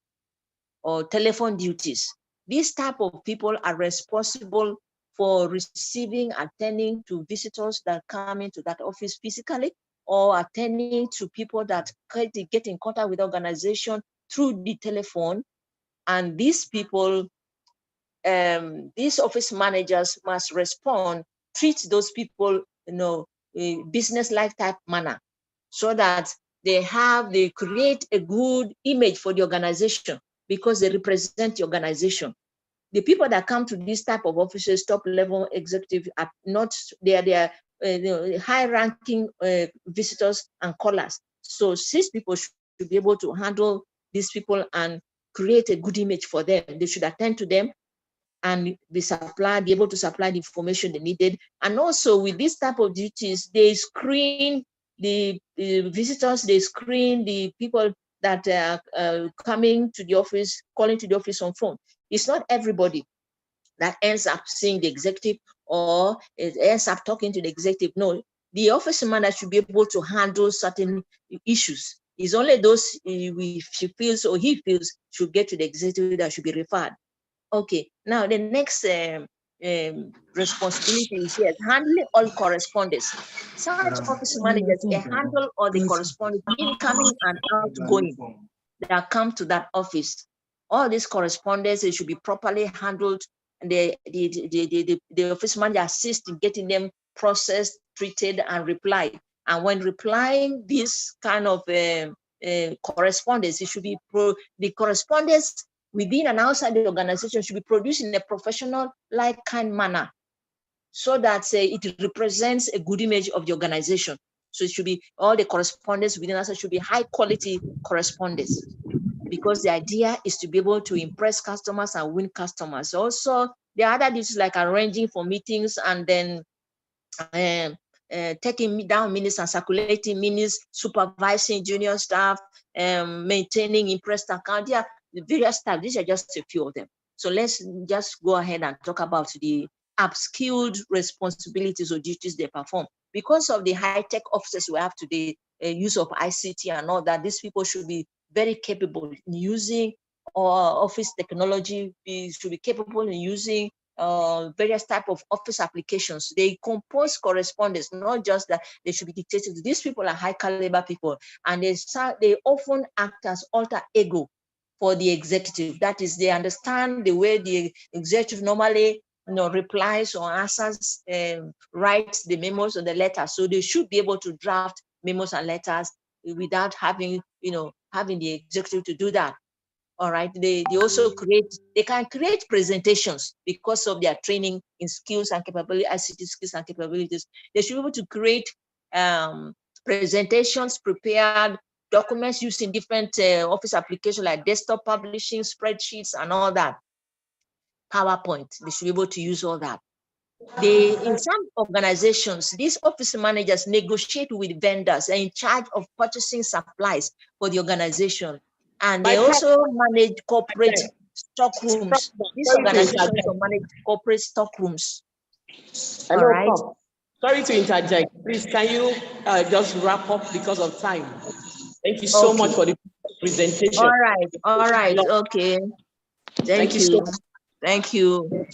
or telephone duties. These type of people are responsible for receiving, attending to visitors that come into that office physically, or attending to people that get in contact with the organization through the telephone. And these people, these office managers must respond, treat those people, business-like type manner, so that they create a good image for the organization because they represent the organization. The people that come to this type of offices, top level executive, are not, they are high-ranking visitors and callers. So these people should be able to handle these people and create a good image for them. They should attend to them and be able to supply the information they needed. And also with this type of duties, they screen the visitors, they screen the people that are coming to the office, calling to the office on phone. It's not everybody that ends up seeing the executive or it ends up talking to the executive. No, the office manager should be able to handle certain issues. It's only those she feels or he feels should get to the executive that should be referred. Okay, now the next responsibility is here, handling all correspondence. Such office managers handle all the correspondence, incoming and outgoing, that come to that office. All this correspondence, it should be properly handled, and the office manager assists in getting them processed, treated, and replied. And when replying this kind of correspondence. It should be the correspondence within and outside the organization should be produced in a professional, like kind manner, so that it represents a good image of the organization. So it should be all the correspondence within us should be high quality correspondence, because the idea is to be able to impress customers and win customers. Also, the other duties like arranging for meetings and then taking down minutes and circulating minutes, supervising junior staff, maintaining impressed account. Yeah, the various staff. These are just a few of them. So let's just go ahead and talk about the upskilled responsibilities or duties they perform. Because of the high-tech offices we have today, use of ICT and all that, these people should be very capable in using office technology, should be capable in using various type of office applications. They compose correspondence, not just that they should be dictated. These people are high caliber people, and they often act as alter ego for the executive. That is, they understand the way the executive normally replies or answers, writes the memos or the letters. So they should be able to draft memos and letters without having, having the executive to do that. All right. They also can create presentations because of their training in skills and capability, ICT skills and capabilities. They should be able to create presentations, prepared documents using different office applications like desktop publishing, spreadsheets, and all that. PowerPoint, they should be able to use all that. In some organizations, these office managers negotiate with vendors and in charge of purchasing supplies for the organization. And they also manage corporate stock rooms. These organizations also manage corporate stock rooms. Hello, all right. Sorry to interject. Please, can you just wrap up because of time? Thank you so much for the presentation. All right. Okay. Thank you. So much. Thank you.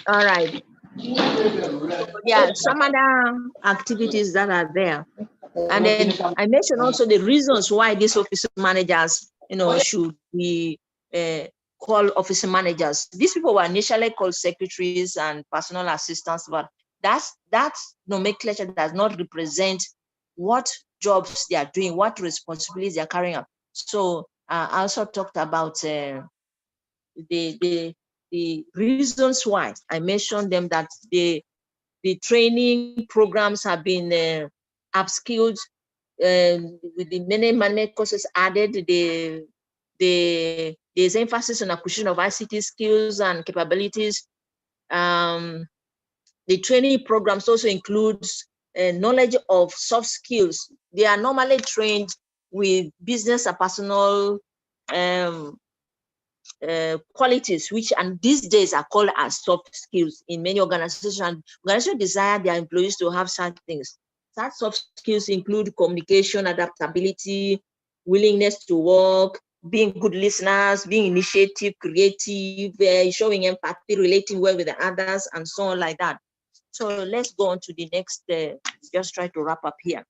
All right. Yeah, some other activities that are there. And then I mentioned also the reasons why these office managers, should be called office managers. These people were initially called secretaries and personal assistants, but that nomenclature does not represent what jobs they are doing, what responsibilities they are carrying out. So I also talked about the reasons why. I mentioned them, that the training programs have been upskilled with the many management courses added. There's emphasis on acquisition of ICT skills and capabilities. The training programs also includes knowledge of soft skills. They are normally trained with business and personal qualities, which and these days are called as soft skills in many organizations. Organizations desire their employees to have such things. Such soft skills include communication, adaptability, willingness to work, being good listeners, being initiative, creative, showing empathy, relating well with the others, and so on like that. So let's go on to the next, just try to wrap up here.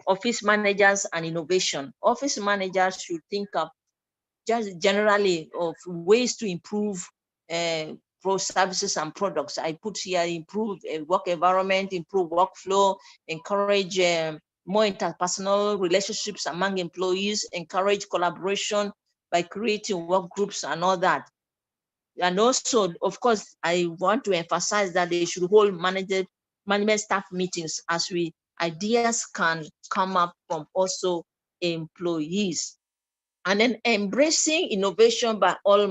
Office managers and innovation. Office managers should think of just generally of ways to improve services and products. I put here improve work environment, improve workflow, encourage more interpersonal relationships among employees, encourage collaboration by creating work groups and all that. And also, of course, I want to emphasize that they should hold management staff meetings as ideas can come up from also employees. And then embracing innovation by all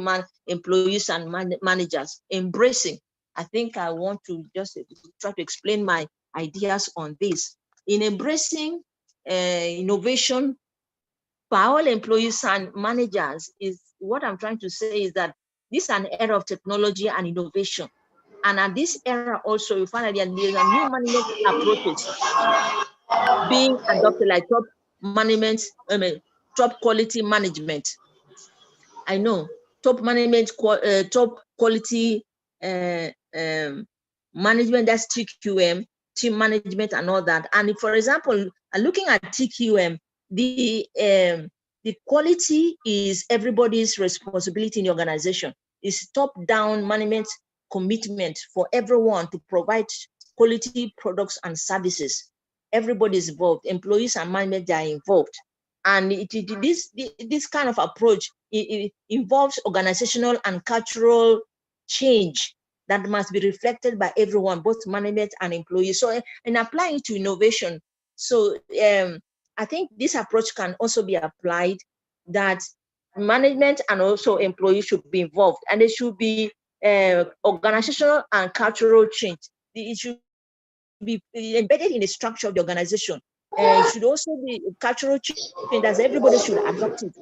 employees and managers. Embracing. I think I want to just try to explain my ideas on this. In embracing innovation by all employees and managers, is what I'm trying to say is that this is an era of technology and innovation. And at this era also, you find that there are new management approaches being adopted, like top management, top quality management. I know top management, top quality management, that's TQM, team management and all that. And for example, looking at TQM, the quality is everybody's responsibility in the organization. It's top-down management commitment for everyone to provide quality products and services. Everybody is involved, employees and management are involved. And this kind of approach, it involves organizational and cultural change that must be reflected by everyone, both management and employees. So in applying to innovation, so I think this approach can also be applied that management and also employees should be involved, and there should be organizational and cultural change. It should be embedded in the structure of the organization. It should also be cultural change that everybody should adopt it.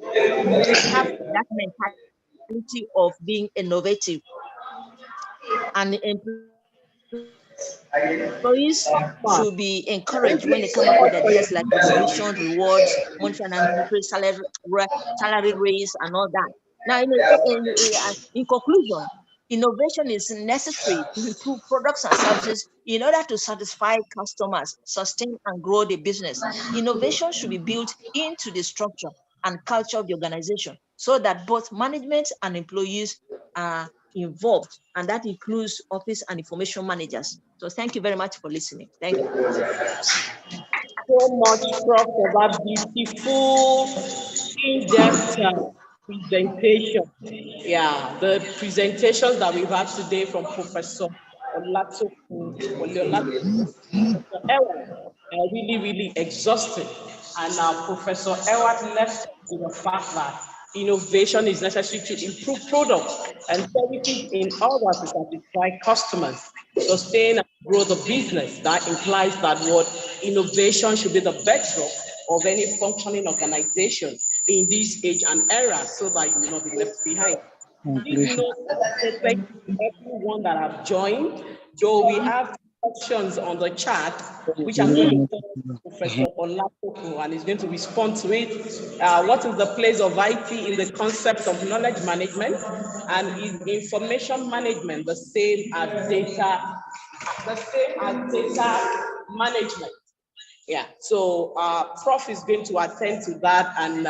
Have that mentality of being innovative. And employees should be encouraged when they come up with ideas like recognition, rewards, monetary salary raise, and all that. Now, in conclusion, innovation is necessary to improve products and services in order to satisfy customers, sustain and grow the business. Innovation should be built into the structure and culture of the organization so that both management and employees are involved, and that includes office and information managers. So thank you very much for listening. Thank you. So much, Prof, for that beautiful, in-depth presentation. Yeah, the presentations that we've had today from Professor Olatoku are really, really exhausting. And Professor Ewart left with the fact that innovation is necessary to improve products and services in order to satisfy customers, sustain and grow the business. That implies that what innovation should be the bedrock of any functioning organization in this age and era, so that you will not be left behind. Please note, thank you to everyone that have joined. Though we have questions on the chat, which I'm going to Professor Olatoku, and he's going to respond to it. What is the place of IT in the concept of knowledge management, and is information management the same as data management? Yeah. So Prof is going to attend to that, and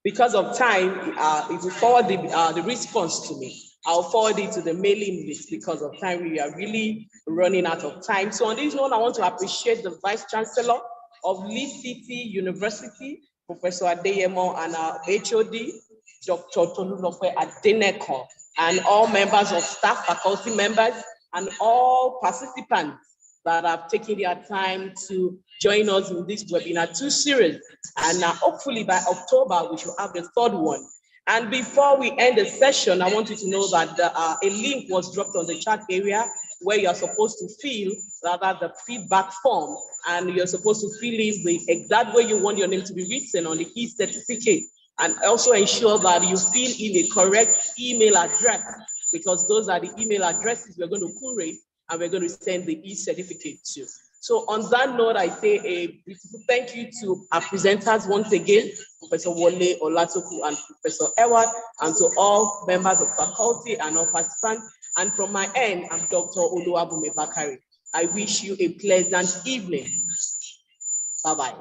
because of time, if you forward the response to me, I'll forward it to the mailing list. Because of time, we are really running out of time. So on this one, I want to appreciate the Vice Chancellor of Lee City University, Professor Adeyemo, and our HOD, Dr. Tolulope Adeneko, and all members of staff, faculty members, and all participants that have taken their time to join us in this webinar 2 series. And hopefully by October, we should have the 3rd one. And before we end the session, I want you to know that a link was dropped on the chat area where you're supposed to fill the feedback form, and you're supposed to fill in the exact way you want your name to be written on the e-certificate, and also ensure that you fill in a correct email address, because those are the email addresses we're going to curate and we're going to send the e-certificate to. So on that note, I say a beautiful thank you to our presenters once again, Professor Wole Olatoku and Professor Ewart, and to all members of faculty and all participants. And from my end, I'm Dr. Oluwabume Bakari. I wish you a pleasant evening. Bye-bye.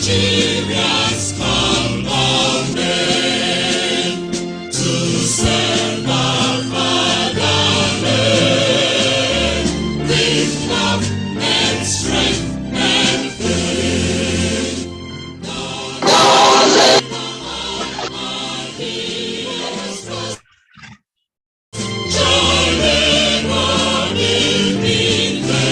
Nigeria's come on men to serve our fatherland with love and strength and faith. Join them on in the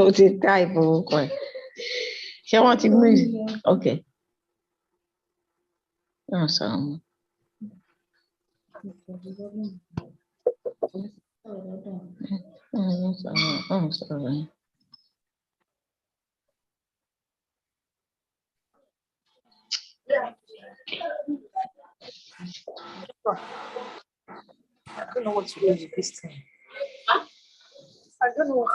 ó ti type orúkọ ẹ̀. Ṣé wọ́n ti mú ìsì? Okay. Náà sọ̀rọ̀ mọ́. Sọ̀rọ̀ yẹn. I don't know what to do with this thing. I don't know what.